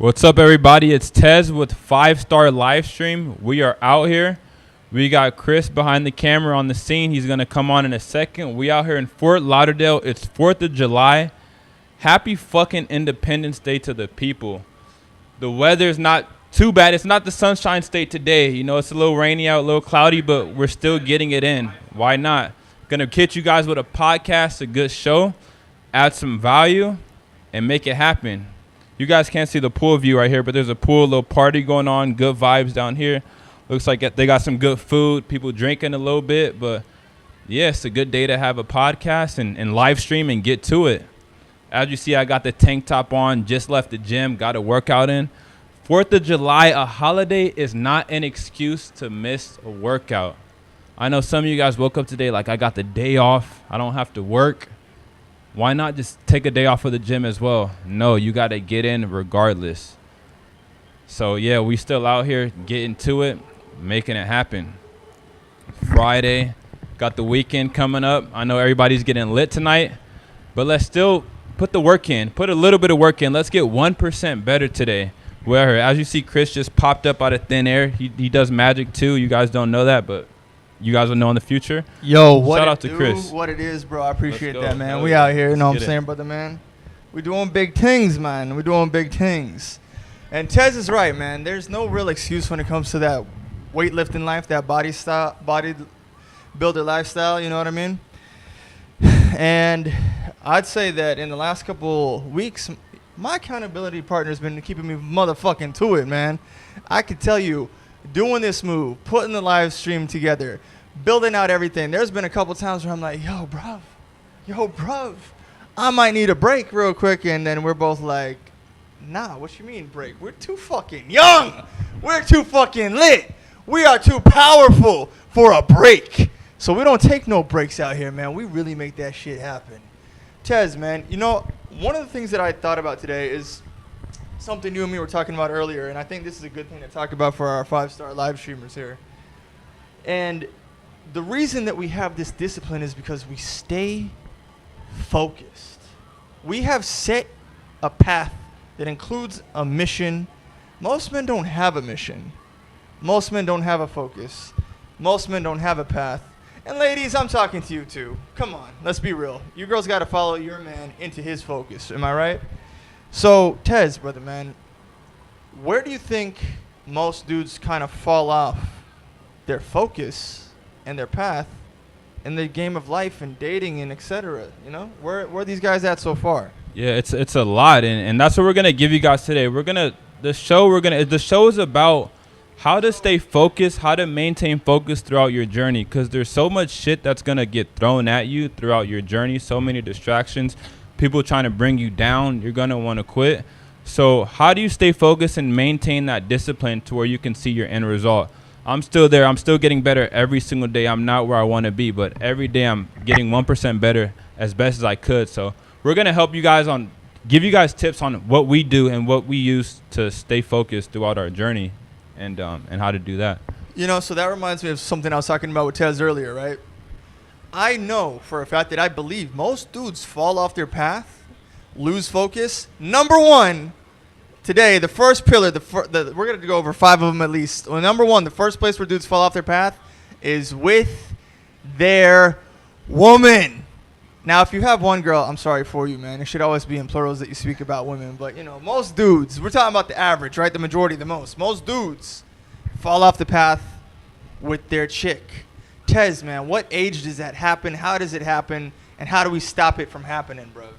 What's up, everybody? It's Tez with 5-Star Live Stream. We are out here. We got Chris behind the camera on the scene. He's going to come on in a second. We out here in Fort Lauderdale. It's 4th of July. Happy fucking Independence Day to the people. The weather's not too bad. It's not the Sunshine State today. You know, it's a little rainy out, a little cloudy, but we're still getting it in. Why not? Gonna hit you guys with a podcast, a good show, add some value, and make it happen. You guys can't see the pool view right here, but there's a pool, a little party going on, good vibes down here. Looks like they got some good food, people drinking a little bit, but yeah, it's a good day to have a podcast and live stream and get to it. As you see, I got the tank top on, just left the gym, got a workout in. 4th of July, a holiday, is not an excuse to miss a workout. I know some of you guys woke up today like, I got the day off, I don't have to work. Why not just take a day off of the gym as well? No, you got to get in regardless. So, yeah, we still out here getting to it, making it happen. Friday, got the weekend coming up. I know everybody's getting lit tonight, but let's still put the work in. Put a little bit of work in. Let's get 1% better today. Where, as you see, Chris just popped up out of thin air. He does magic, too. You guys don't know that, but you guys will know in the future. Yo, what Shout out to Chris. What it is, bro. I appreciate that, man. Hell We yeah. out here, you know what I'm Let's get saying, it. brother, man? We doing big things, man. We doing big things. And Tez is right, man. There's no real excuse when it comes to that weightlifting life, that body builder lifestyle, you know what I mean? And I'd say that in the last couple weeks, my accountability partner's been keeping me motherfucking to it, man. I could tell you, doing this move, putting the live stream together, building out everything. There's been a couple times where I'm like, yo, bruv, I might need a break real quick. And then we're both like, nah, what you mean break? We're too fucking young. We're too fucking lit. We are too powerful for a break. So we don't take no breaks out here, man. We really make that shit happen. Tez, man, you know, one of the things that I thought about today is something you and me were talking about earlier, and I think this is a good thing to talk about for our 5-star live streamers here. And the reason that we have this discipline is because we stay focused. We have set a path that includes a mission. Most men don't have a mission. Most men don't have a focus. Most men don't have a path. And ladies, I'm talking to you too. Come on, let's be real. You girls got to follow your man into his focus. Am I right? So, Tez, brother, man, where do you think most dudes kind of fall off their focus and their path in the game of life and dating and etc.? You know, where are these guys at so far? Yeah, it's a lot, and that's what we're gonna give you guys today. The show is about how to stay focused, how to maintain focus throughout your journey, because there's so much shit that's gonna get thrown at you throughout your journey, so many distractions, people trying to bring you down. You're gonna want to quit. So how do you stay focused and maintain that discipline to where you can see your end result? I'm still there. I'm still getting better every single day. I'm not where I want to be, but every day I'm getting 1% better as best as I could. So we're going to help you guys give you guys tips on what we do and what we use to stay focused throughout our journey and how to do that. You know, so that reminds me of something I was talking about with Tez earlier, right? I know for a fact that I believe most dudes fall off their path, lose focus. Number one, today, the first pillar, we're going to go over 5 of them at least. Well, number one, the first place where dudes fall off their path is with their woman. Now, if you have one girl, I'm sorry for you, man. It should always be in plurals that you speak about women. But, you know, most dudes, we're talking about the average, right? The majority, the most. Most dudes fall off the path with their chick. Tez, man, what age does that happen? How does it happen? And how do we stop it from happening, bro?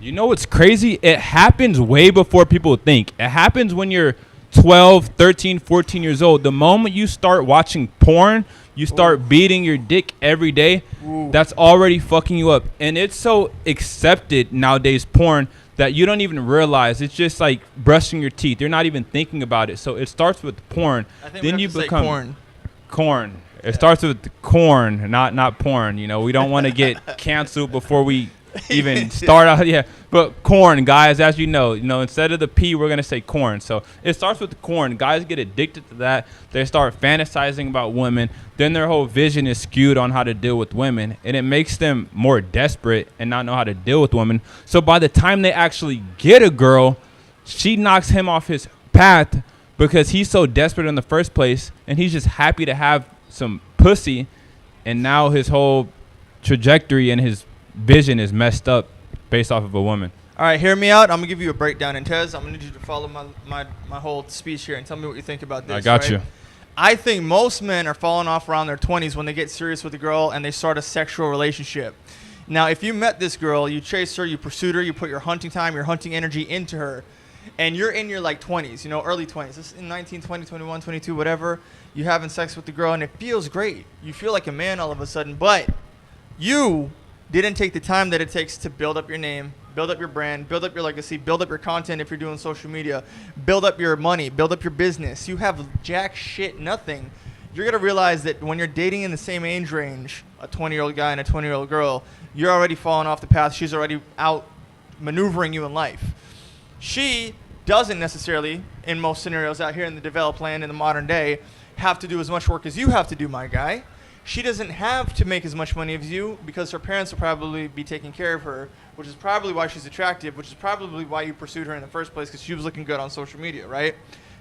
You know what's crazy? It happens way before people think. It happens when you're 12, 13, 14 years old. The moment you start watching porn, you start beating your dick every day, that's already fucking you up. And it's so accepted nowadays, porn, that you don't even realize. It's just like brushing your teeth. You're not even thinking about it. So it starts with porn. I think then we you have to say become corn. It starts with corn, not porn. You know, we don't want to get canceled before we even start out. Yeah, but corn, guys, as you know, instead of the P, we're gonna say corn. So it starts with the corn. Guys get addicted to that. They start fantasizing about women. Then their whole vision is skewed on how to deal with women, and it makes them more desperate and not know how to deal with women. So by the time they actually get a girl, she knocks him off his path because he's so desperate in the first place, and he's just happy to have some pussy, and now his whole trajectory and his vision is messed up based off of a woman. All right, hear me out. I'm gonna give you a breakdown, and Tez, I'm gonna need you to follow my whole speech here and tell me what you think about this. I got you. I think most men are falling off around their 20s when they get serious with a girl and they start a sexual relationship. Now, if you met this girl, you chased her, you pursued her, you put your hunting time, your hunting energy into her, and you're in your like 20s, you know, early 20s, this is in 19, 20, 21, 22, whatever, you're having sex with the girl and it feels great. You feel like a man all of a sudden, but you didn't take the time that it takes to build up your name, build up your brand, build up your legacy, build up your content if you're doing social media, build up your money, build up your business. You have jack shit, nothing. You're going to realize that when you're dating in the same age range, a 20-year-old guy and a 20-year-old girl, you're already falling off the path. She's already out maneuvering you in life. She doesn't necessarily, in most scenarios out here in the developed land in the modern day, have to do as much work as you have to do, my guy. She doesn't have to make as much money as you because her parents will probably be taking care of her, which is probably why she's attractive, which is probably why you pursued her in the first place because she was looking good on social media, right?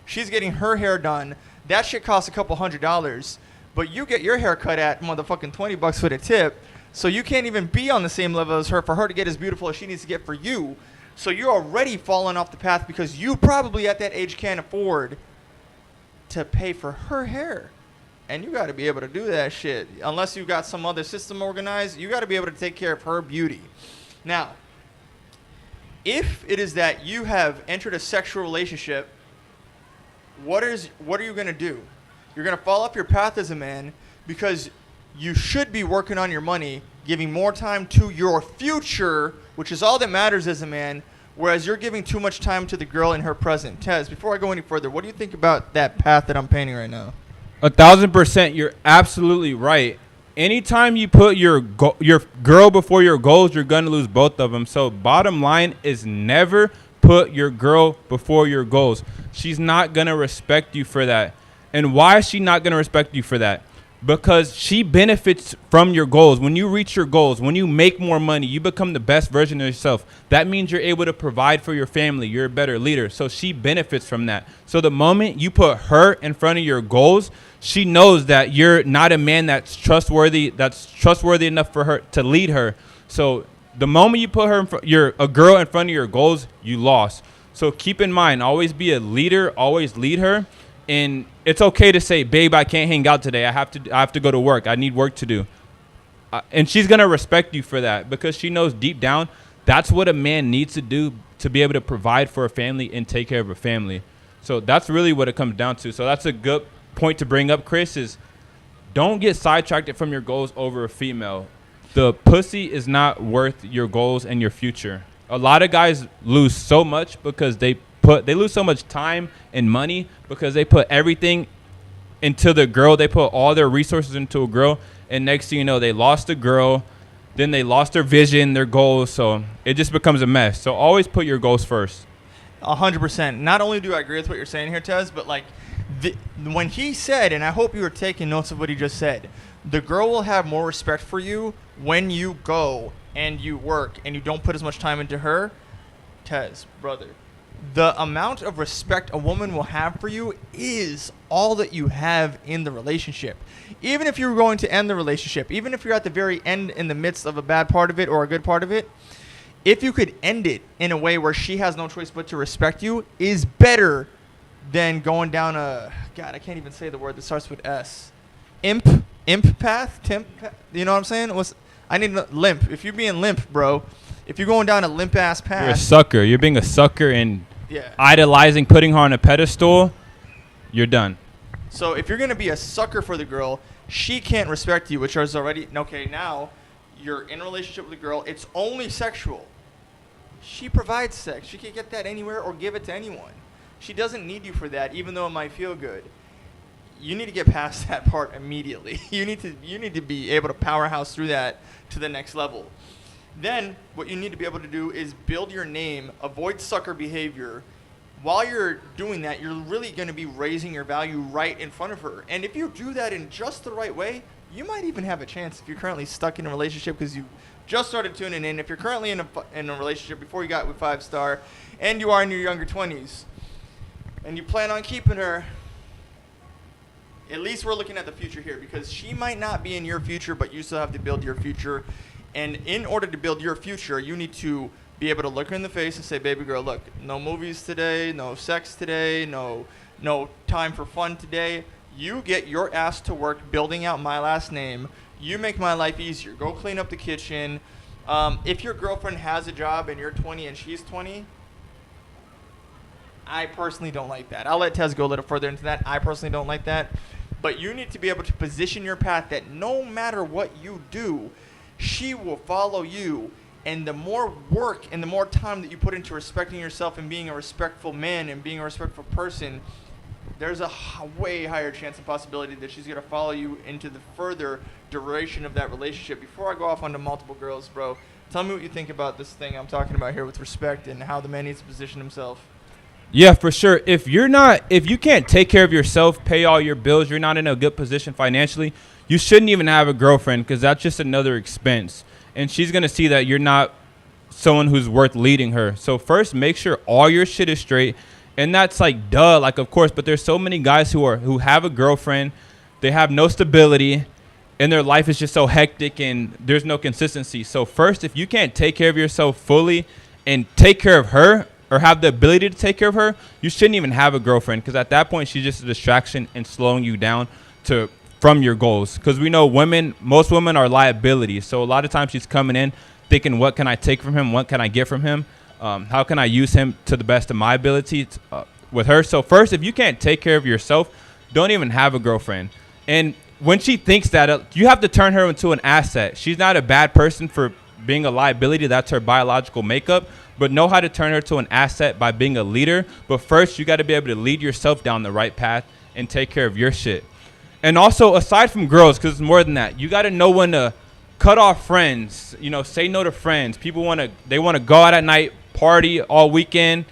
She's getting her hair done. That shit costs a couple $100, but you get your hair cut at motherfucking $20 for the tip, so you can't even be on the same level as her for her to get as beautiful as she needs to get for you. So you're already falling off the path because you probably at that age can't afford to pay for her hair. And you got to be able to do that shit. Unless you got some other system organized, you got to be able to take care of her beauty. Now, if it is that you have entered a sexual relationship, what are you going to do? You're going to fall off your path as a man because you should be working on your money, giving more time to your future, which is all that matters as a man, whereas you're giving too much time to the girl in her present. Tez, before I go any further, what do you think about that path that I'm painting right now? 1,000%, you're absolutely right. Anytime you put your girl before your goals, you're going to lose both of them. So bottom line is never put your girl before your goals. She's not going to respect you for that. And why is she not going to respect you for that? Because she benefits from your goals. When you reach your goals, when you make more money, you become the best version of yourself. That means you're able to provide for your family. You're a better leader. So she benefits from that. So the moment you put her in front of your goals, she knows that you're not a man that's trustworthy enough for her to lead her. So the moment you put her you're a girl in front of your goals, you lost. So keep in mind, always be a leader, always lead her. And it's okay to say, babe, I can't hang out today. I have to go to work. I need work to do. And she's going to respect you for that because she knows deep down that's what a man needs to do to be able to provide for a family and take care of a family. So that's really what it comes down to. So that's a good point to bring up, Chris, is don't get sidetracked from your goals over a female. The pussy is not worth your goals and your future. A lot of guys lose so much because they lose so much time and money because they put everything into the girl. They put all their resources into a girl, and next thing you know, they lost the girl. Then they lost their vision, their goals. So it just becomes a mess. So always put your goals first. 100%. Not only do I agree with what you're saying here, Tez, but like when he said, and I hope you were taking notes of what he just said, the girl will have more respect for you when you go and you work and you don't put as much time into her. Tez, brother, the amount of respect a woman will have for you is all that you have in the relationship. Even if you're going to end the relationship, even if you're at the very end in the midst of a bad part of it or a good part of it, if you could end it in a way where she has no choice but to respect you is better than going down a, God, I can't even say the word that starts with S. Imp path? You know what I'm saying? I need limp. If you're being limp, bro, if you're going down a limp-ass path. You're a sucker. You're being a sucker and idolizing, putting her on a pedestal, you're done. So if you're going to be a sucker for the girl, she can't respect you, which is already, okay, now you're in a relationship with a girl. It's only sexual. She provides sex. She can get that anywhere or give it to anyone. She doesn't need you for that, even though it might feel good. You need to get past that part immediately. You need to be able to powerhouse through that to the next level. Then what you need to be able to do is build your name, avoid sucker behavior. While you're doing that, you're really going to be raising your value right in front of her. And if you do that in just the right way, you might even have a chance if you're currently stuck in a relationship because you just started tuning in. If you're currently in a relationship before you got with 5 Star and you are in your younger 20s and you plan on keeping her, at least we're looking at the future here because she might not be in your future, but you still have to build your future. And in order to build your future, you need to be able to look her in the face and say, baby girl, look, no movies today, no sex today, no time for fun today. You get your ass to work building out my last name. You make my life easier. Go clean up the kitchen. If your girlfriend has a job and you're 20 and she's 20, I personally don't like that. I'll let Tez go a little further into that. I personally don't like that. But you need to be able to position your path that no matter what you do, she will follow you. And the more work and the more time that you put into respecting yourself and being a respectful man and being a respectful person, there's a way higher chance and possibility that she's going to follow you into the further duration of that relationship. Before I go off onto multiple girls, bro, tell me what you think about this thing I'm talking about here with respect and how the man needs to position himself. Yeah, for sure. If you can't take care of yourself, pay all your bills, you're not in a good position financially, you shouldn't even have a girlfriend because that's just another expense. And she's going to see that you're not someone who's worth leading her. So first, make sure all your shit is straight. And that's like, duh, like, of course. But there's so many guys who have a girlfriend. They have no stability. And their life is just so hectic and there's no consistency. So first, if you can't take care of yourself fully and take care of her or have the ability to take care of her, you shouldn't even have a girlfriend. Because at that point, she's just a distraction and slowing you down from your goals. Because we know most women are liabilities. So a lot of times she's coming in thinking, what can I take from him? What can I get from him? How can I use him to the best of my ability with her? So first, if you can't take care of yourself, don't even have a girlfriend. And when she thinks that, you have to turn her into an asset. She's not a bad person for being a liability. That's her biological makeup. But know how to turn her to an asset by being a leader. But first, you got to be able to lead yourself down the right path and take care of your shit. And also, aside from girls, because it's more than that, you got to know when to cut off friends. Say no to friends. People want to go out at night, party all weekend,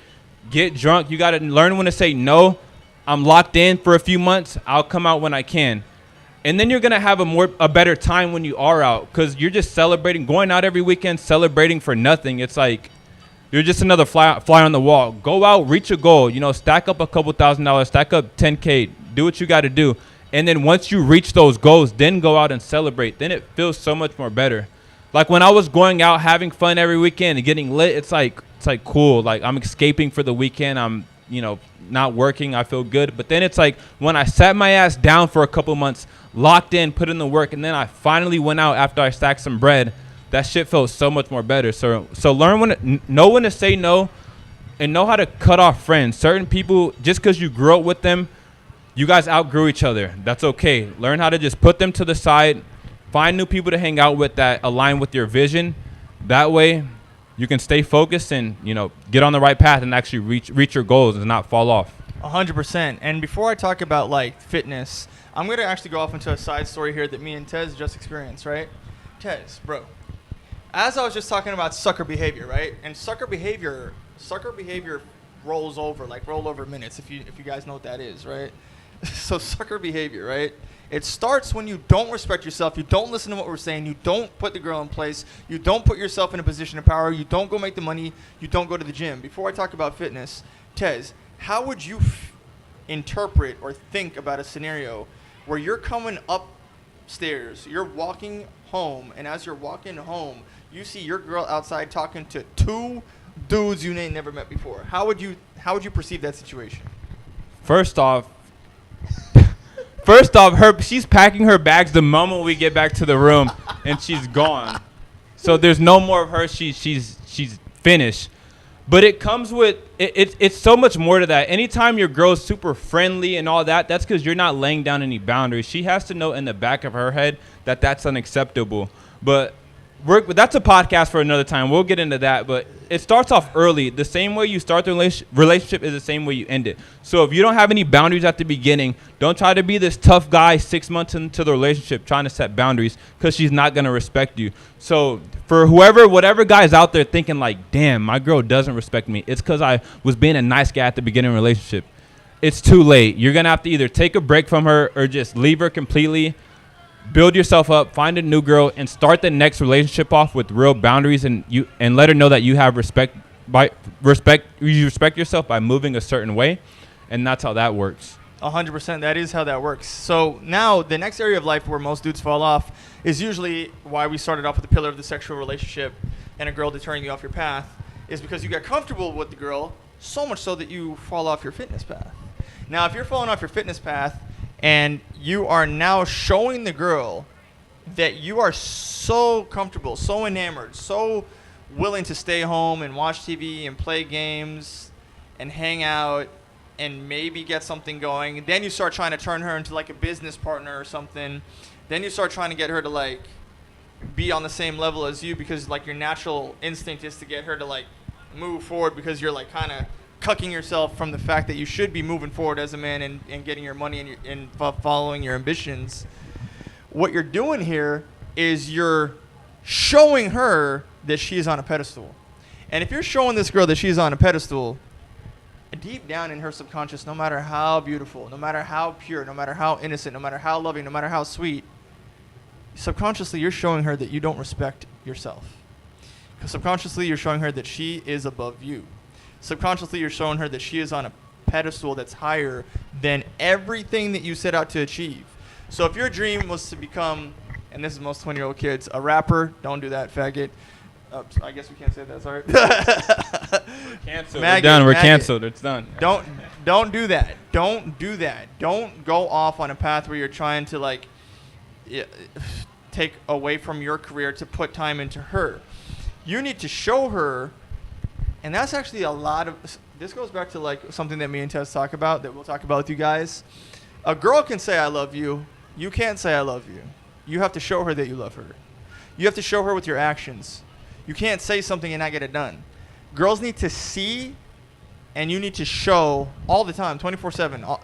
get drunk. You got to learn when to say no. I'm locked in for a few months. I'll come out when I can. And then you're going to have a better time when you are out because you're just celebrating, going out every weekend, celebrating for nothing. It's like you're just another fly on the wall. Go out, reach a goal, stack up a couple $1,000s, stack up $10K, do what you got to do. And then once you reach those goals, then go out and celebrate. Then it feels so much more better. Like when I was going out, having fun every weekend and getting lit, it's like cool. Like I'm escaping for the weekend. I'm, not working. I feel good. But then it's like when I sat my ass down for a couple months, locked in, put in the work, and then I finally went out after I stacked some bread, that shit felt so much more better. So know when to say no and know how to cut off friends. Certain people, just because you grew up with them, you guys outgrew each other. That's okay. Learn how to just put them to the side. Find new people to hang out with that align with your vision. That way, you can stay focused and, get on the right path and actually reach your goals and not fall off. 100%. And before I talk about, fitness, I'm going to actually go off into a side story here that me and Tez just experienced, right? Tez, bro. As I was just talking about sucker behavior, right? And sucker behavior rolls over, like rollover minutes, if you guys know what that is, right? So sucker behavior, right? It starts when you don't respect yourself, you don't listen to what we're saying, you don't put the girl in place, you don't put yourself in a position of power, you don't go make the money, you don't go to the gym. Before I talk about fitness, Tez, how would you interpret or think about a scenario where you're coming upstairs, you're walking home, and as you're walking home, you see your girl outside talking to 2 dudes you ain't never met before? How would you perceive that situation? First off, she's packing her bags the moment we get back to the room, and she's gone. So there's no more of her. She's finished. But it comes with it's so much more to that. Anytime your girl's super friendly and all that, that's because you're not laying down any boundaries. She has to know in the back of her head that that's unacceptable. But that's a podcast for another time. We'll get into that. But it starts off early. The same way you start the relationship is the same way you end it. So if you don't have any boundaries at the beginning, don't try to be this tough guy 6 months into the relationship trying to set boundaries because she's not going to respect you. So for whatever guy's out there thinking like, damn, my girl doesn't respect me, it's because I was being a nice guy at the beginning of the relationship. It's too late. You're going to have to either take a break from her or just leave her completely. build yourself up, find a new girl, and start the next relationship off with real boundaries, and let her know that you have respect. You respect yourself by moving a certain way, and that's how that works. 100%. That is how that works. So now the next area of life where most dudes fall off is usually why we started off with the pillar of the sexual relationship and a girl deterring you off your path, is because you get comfortable with the girl so much so that you fall off your fitness path. Now, if you're falling off your fitness path and you are now showing the girl that you are so comfortable, so enamored, so willing to stay home and watch TV and play games and hang out and maybe get something going, then you start trying to turn her into like a business partner or something. Then you start trying to get her to like be on the same level as you, because like your natural instinct is to get her to like move forward, because you're like kind of cucking yourself from the fact that you should be moving forward as a man and getting your money and following your ambitions. What you're doing here is you're showing her that she's on a pedestal. And if you're showing this girl that she's on a pedestal, deep down in her subconscious, no matter how beautiful, no matter how pure, no matter how innocent, no matter how loving, no matter how sweet, subconsciously you're showing her that you don't respect yourself. Because subconsciously you're showing her that she is above you. Subconsciously you're showing her that she is on a pedestal that's higher than everything that you set out to achieve. So if your dream was to become, and this is most 20-year-old kids, a rapper, don't do that, faggot. I guess we can't say that, sorry. We're canceled. We're done. We're canceled. It's done. Don't do that. Don't do that. Don't go off on a path where you're trying to like take away from your career to put time into her. You need to show her, and that's actually a lot of, this goes back to like something that me and Tess talk about, that we'll talk about with you guys. A girl can say I love you. You can't say I love you. You have to show her that you love her. You have to show her with your actions. You can't say something and not get it done. Girls need to see, and you need to show all the time, 24/7.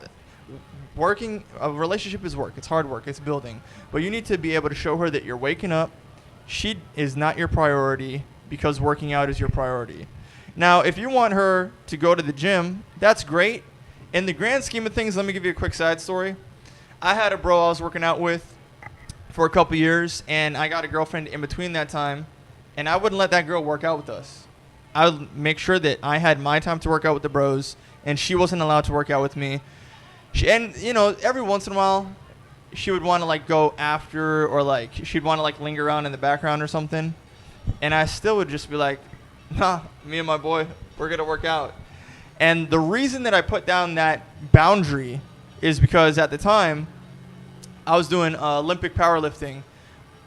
Working, a relationship is work. It's hard work. It's building. But you need to be able to show her that you're waking up. She is not your priority because working out is your priority. Now, if you want her to go to the gym, that's great. In the grand scheme of things, let me give you a quick side story. I had a bro I was working out with for a couple years, and I got a girlfriend in between that time. And I wouldn't let that girl work out with us. I would make sure that I had my time to work out with the bros, and she wasn't allowed to work out with me. And, you know, every once in a while, she would want to, like, go after, or, like, she'd want to, like, linger around in the background or something. And I still would just be like, nah, me and my boy, we're going to work out. And the reason that I put down that boundary is because at the time, I was doing Olympic powerlifting.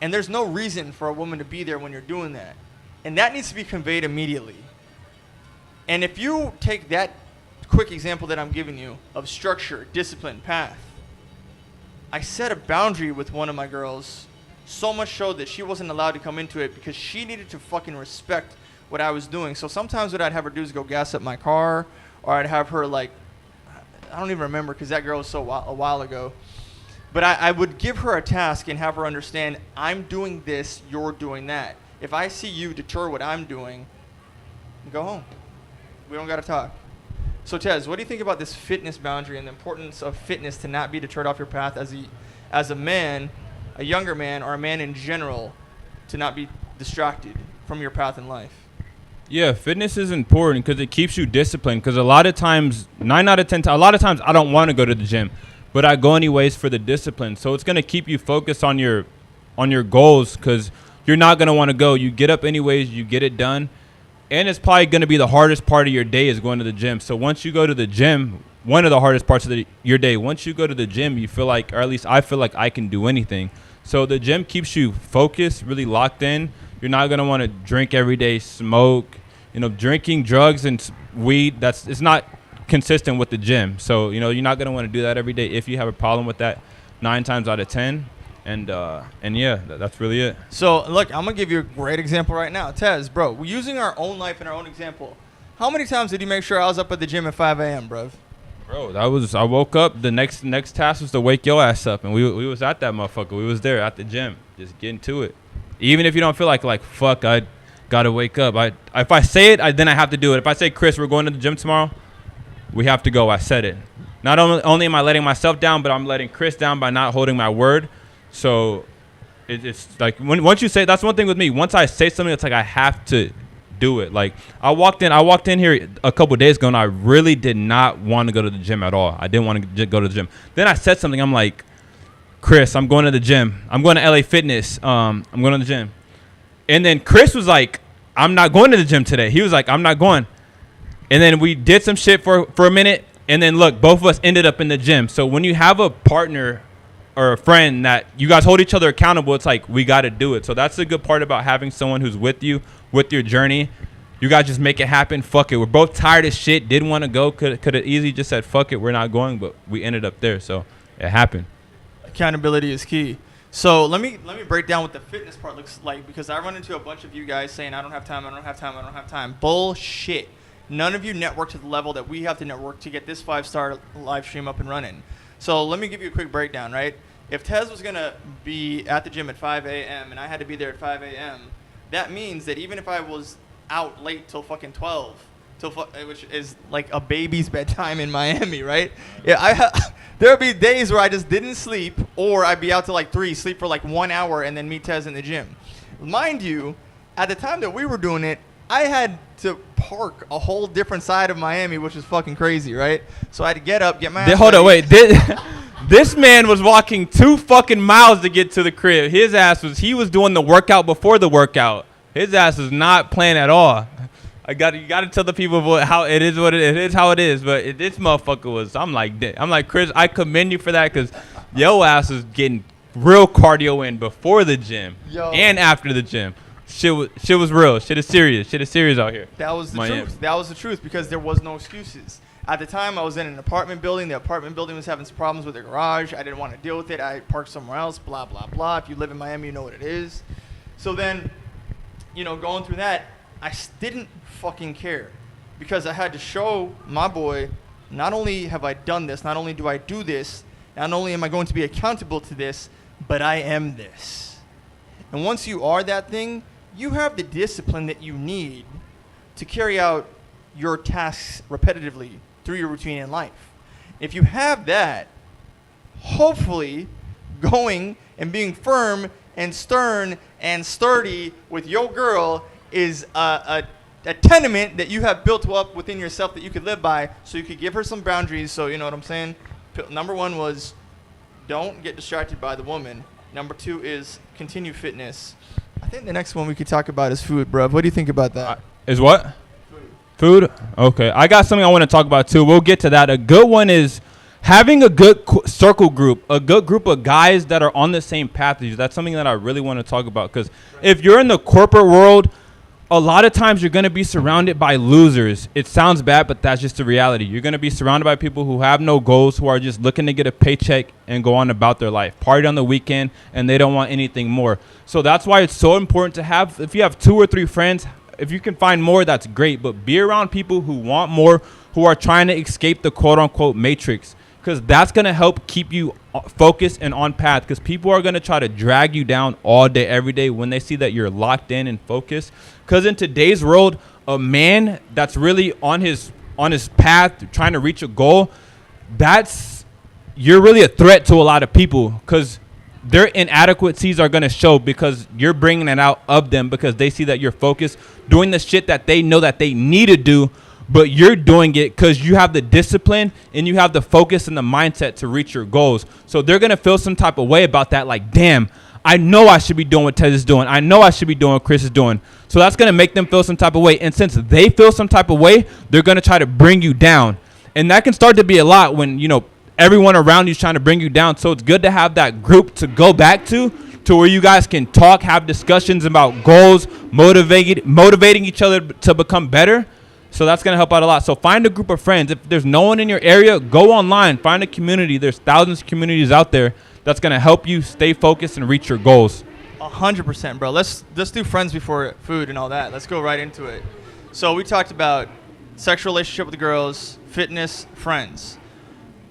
And there's no reason for a woman to be there when you're doing that. And that needs to be conveyed immediately. And if you take that quick example that I'm giving you of structure, discipline, path, I set a boundary with one of my girls, so much so that she wasn't allowed to come into it because she needed to fucking respect what I was doing. So sometimes what I'd have her do is go gas up my car, or I'd have her like, I don't even remember because that girl was a while ago. But I would give her a task and have her understand, I'm doing this, you're doing that. If I see you deter what I'm doing, go home. We don't got to talk. So, Tez, what do you think about this fitness boundary and the importance of fitness to not be deterred off your path as a man, a younger man, or a man in general, to not be distracted from your path in life? Yeah, fitness is important because it keeps you disciplined. Because a lot of times, 9 out of 10 times, a lot of times I don't want to go to the gym, but I go anyways for the discipline. So it's going to keep you focused on your goals, because you're not going to want to go. You get up anyways, you get it done. And it's probably going to be the hardest part of your day is going to the gym. So once you go to the gym, one of the hardest parts of your day, once you go to the gym, you feel like, or at least I feel like I can do anything. So the gym keeps you focused, really locked in. You're not going to want to drink every day, smoke. You know, drinking drugs and weed, it's not consistent with the gym. So, you know, you're not going to want to do that every day if you have a problem with that 9 times out of 10. And yeah, that's really it. So, look, I'm going to give you a great example right now. Tez, bro, we're using our own life and our own example. How many times did you make sure I was up at the gym at 5 a.m., bro? Bro, I woke up. The next task was to wake your ass up. And we was at that motherfucker. We was there at the gym, just getting to it. Even if you don't feel like fuck, I got to wake up. If I say it, then I have to do it. If I say, Chris, we're going to the gym tomorrow, we have to go. I said it. Not only am I letting myself down, but I'm letting Chris down by not holding my word. So It's like once you say, that's one thing with me. Once I say something, it's like I have to do it. Like I walked in here a couple of days ago, and I really did not want to go to the gym at all. I didn't want to go to the gym. Then I said something. I'm like, Chris, I'm going to the gym. I'm going to LA Fitness. I'm going to the gym. And then Chris was like, I'm not going to the gym today. He was like, I'm not going. And then we did some shit for a minute. And then look, both of us ended up in the gym. So when you have a partner or a friend that you guys hold each other accountable, it's like, we got to do it. So that's the good part about having someone who's with you, with your journey. You guys just make it happen. Fuck it. We're both tired as shit. Didn't want to go. Could have easily just said, fuck it, we're not going. But we ended up there. So it happened. Accountability is key. So let me break down what the fitness part looks like, because I run into a bunch of you guys saying, I don't have time, I don't have time, I don't have time. Bullshit. None of you network to the level that we have to network to get this 5-star live stream up and running. So let me give you a quick breakdown, right? If Tez was going to be at the gym at 5 a.m. and I had to be there at 5 a.m., that means that even if I was out late till fucking 12, which is like a baby's bedtime in Miami, right? Yeah, there would be days where I just didn't sleep, or I'd be out till like 3, sleep for like 1 hour, and then meet Tez in the gym. Mind you, at the time that we were doing it, I had to park a whole different side of Miami, which is fucking crazy, right? So I had to get up, get my ass Hold on, ready. wait. This man was walking 2 fucking miles to get to the crib. He was doing the workout before the workout. His ass was not playing at all. You got to tell the people how it is. What it is, how it is. But this motherfucker was. I'm like Chris. I commend you for that, because your ass was getting real cardio in before the gym and after the gym. Shit was real. Shit is serious. Shit is serious out here. That was the truth. That was the truth, because there was no excuses. At the time, I was in an apartment building. The apartment building was having some problems with their garage. I didn't want to deal with it. I parked somewhere else, blah, blah, blah. If you live in Miami, you know what it is. So then, going through that, I didn't fucking care, because I had to show my boy, not only have I done this, not only do I do this, not only am I going to be accountable to this, but I am this. And once you are that thing, you have the discipline that you need to carry out your tasks repetitively through your routine in life. If you have that, hopefully going and being firm and stern and sturdy with your girl is a tenement that you have built up within yourself that you could live by, so you could give her some boundaries. So you know what I'm saying? Number 1 was, don't get distracted by the woman. Number 2 is continue fitness. I think the next one we could talk about is food, bruv. What do you think about that? Is what? Food? Okay. I got something I want to talk about, too. We'll get to that. A good one is having a good circle group, a good group of guys that are on the same path as you. That's something that I really want to talk about, because if you're in the corporate world, a lot of times you're going to be surrounded by losers. It sounds bad, but that's just the reality. You're going to be surrounded by people who have no goals, who are just looking to get a paycheck and go on about their life, party on the weekend, and they don't want anything more. So that's why it's so important to have, if you have 2 or 3 friends, if you can find more, that's great. But be around people who want more, who are trying to escape the quote-unquote matrix, because that's going to help keep you focused and on path, because people are going to try to drag you down all day, every day when they see that you're locked in and focused. Because in today's world, a man that's really on his path trying to reach a goal, you're really a threat to a lot of people, because their inadequacies are going to show, because you're bringing it out of them, because they see that you're focused, doing the shit that they know that they need to do, but you're doing it because you have the discipline and you have the focus and the mindset to reach your goals. So they're going to feel some type of way about that, like, damn, I know I should be doing what Ted is doing. I know I should be doing what Chris is doing. So that's going to make them feel some type of way. And since they feel some type of way, they're going to try to bring you down. And that can start to be a lot when, everyone around you is trying to bring you down. So it's good to have that group to go back to where you guys can talk, have discussions about goals, motivating each other to become better. So that's going to help out a lot. So find a group of friends. If there's no one in your area, go online. Find a community. There's thousands of communities out there that's going to help you stay focused and reach your goals. 100%, bro. Let's do friends before food and all that. Let's go right into it. So we talked about sexual relationship with the girls, fitness, friends.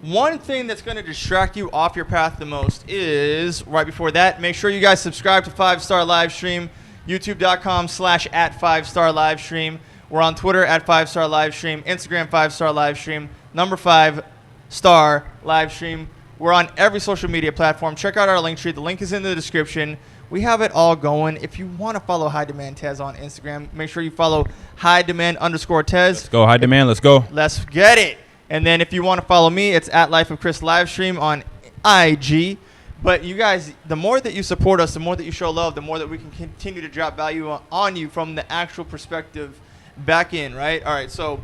One thing that's going to distract you off your path the most is, right before that, make sure you guys subscribe to 5-Star Livestream, youtube.com/@5-Star Livestream. We're on Twitter at 5-Star Livestream, Instagram 5-Star Livestream, number 5-Star Livestream. We're on every social media platform. Check out our link tree. The link is in the description. We have it all going. If you want to follow High Demand Tez on Instagram, make sure you follow High Demand _ Tez. Let's go, High Demand. Let's go. Let's get it. And then if you want to follow me, it's at Life of Chris Livestream on IG. But you guys, the more that you support us, the more that you show love, the more that we can continue to drop value on you from the actual perspective back in, right? All right, so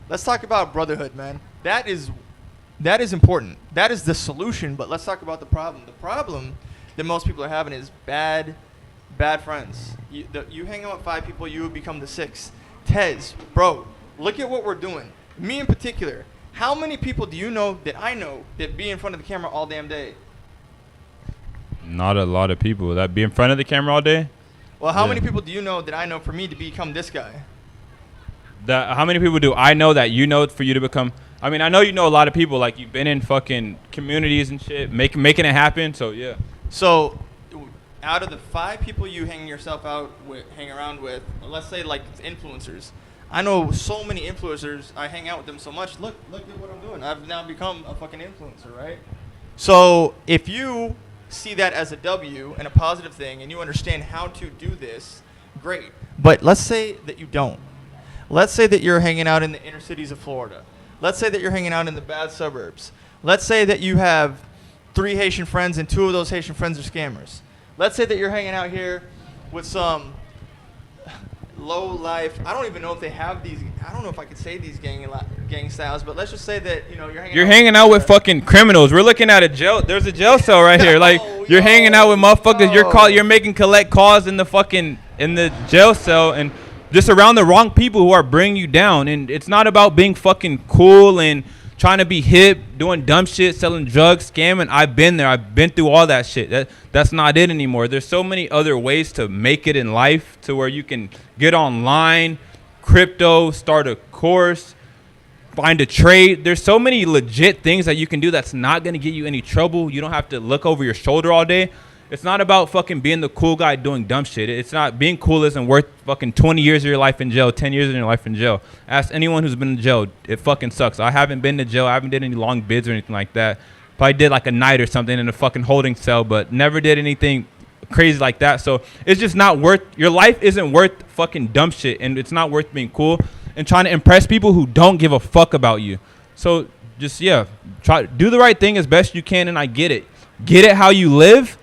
let's talk about brotherhood, man. That is important. That is the solution, but let's talk about the problem. The problem that most people are having is bad friends. You hang out with 5 people, you would become the 6th. Tez, bro, look at what we're doing. Me in particular, how many people do you know that I know that be in front of the camera all damn day? Not a lot of people that be in front of the camera all day. Well, how many people do you know that I know for me to become this guy? How many people do I know that you know for you to become? I mean, I know you know a lot of people. Like, you've been in fucking communities and shit, making it happen. So yeah. So, out of the 5 people you hang around with, let's say like influencers. I know so many influencers. I hang out with them so much. Look at what I'm doing. I've now become a fucking influencer, right? So if you see that as a W and a positive thing, and you understand how to do this, great. But let's say that you don't. Let's say that you're hanging out in the inner cities of Florida. Let's say that you're hanging out in the bad suburbs. Let's say that you have 3 Haitian friends and 2 of those Haitian friends are scammers. Let's say that you're hanging out here with some low life. I don't even know if they have these. I don't know if I could say these gang styles, but let's just say that you're hanging out with fucking criminals. We're looking at a jail. There's a jail cell right here. Like, you're hanging out with motherfuckers. You're making collect calls in the jail cell and just around the wrong people who are bringing you down. And it's not about being fucking cool and trying to be hip, doing dumb shit, selling drugs, scamming. I've been there. I've been through all that shit. That's not it anymore. There's so many other ways to make it in life, to where you can get online, crypto, start a course, find a trade. There's so many legit things that you can do that's not going to get you any trouble. You don't have to look over your shoulder all day. It's not about fucking being the cool guy doing dumb shit. It's not. Being cool isn't worth fucking 20 years of your life in jail, 10 years of your life in jail. Ask anyone who's been in jail. It fucking sucks. I haven't been to jail. I haven't did any long bids or anything like that. Probably did like a night or something in a fucking holding cell, but never did anything crazy like that. So it's just not worth. Your life isn't worth fucking dumb shit, and it's not worth being cool and trying to impress people who don't give a fuck about you. So just try do the right thing as best you can, and I get it. Get it how you live.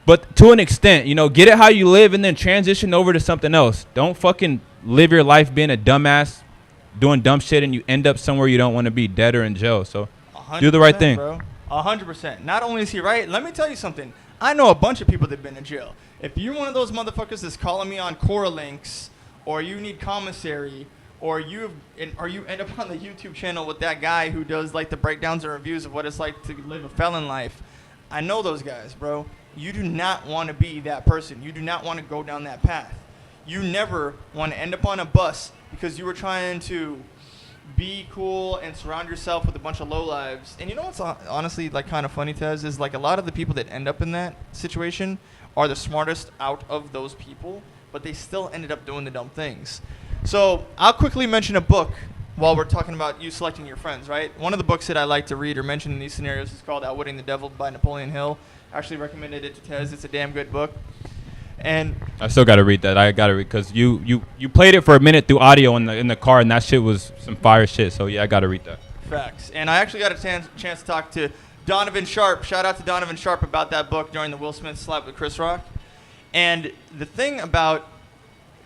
But to an extent, get it how you live and then transition over to something else. Don't fucking live your life being a dumbass, doing dumb shit, and you end up somewhere you don't want to be, dead or in jail. So do the right thing. Bro. 100%. Not only is he right, let me tell you something. I know a bunch of people that have been in jail. If you're one of those motherfuckers that's calling me on Cora links, or you need commissary, or you end up on the YouTube channel with that guy who does like the breakdowns and reviews of what it's like to live a felon life, I know those guys, bro. You do not want to be that person. You do not want to go down that path. You never want to end up on a bus because you were trying to be cool and surround yourself with a bunch of lowlives. And you know what's honestly like kind of funny, Tez, is like a lot of the people that end up in that situation are the smartest out of those people, but they still ended up doing the dumb things. So I'll quickly mention a book while we're talking about you selecting your friends, right? One of the books that I like to read or mention in these scenarios is called Outwitting the Devil by Napoleon Hill. I actually recommended it to Tez. It's a damn good book. And I still got to read that. I got to read because you played it for a minute through audio in the car, and that shit was some fire shit. So, yeah, I got to read that. Facts. And I actually got a chance to talk to Donovan Sharp. Shout out to Donovan Sharp about that book during the Will Smith slap with Chris Rock. And the thing about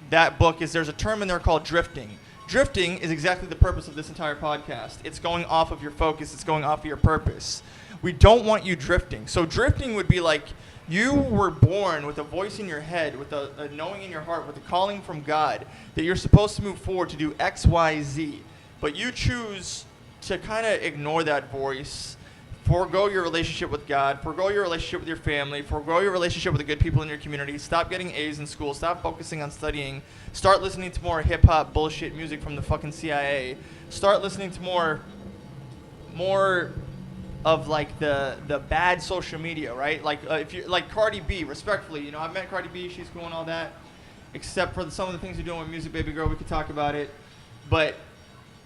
that book is there's a term in there called drifting. Drifting is exactly the purpose of this entire podcast. It's going off of your focus. It's going off of your purpose. We don't want you drifting. So drifting would be like you were born with a voice in your head, with a knowing in your heart, with a calling from God that you're supposed to move forward to do X, Y, Z. But you choose to kind of ignore that voice, forego your relationship with God, forego your relationship with your family, forego your relationship with the good people in your community, stop getting A's in school, stop focusing on studying, start listening to more hip-hop bullshit music from the fucking CIA, start listening to more of like the bad social media, right? Like if you like Cardi B, respectfully, I've met Cardi B, she's cool and all that, except for some of the things you're doing with music, baby girl, we could talk about it. But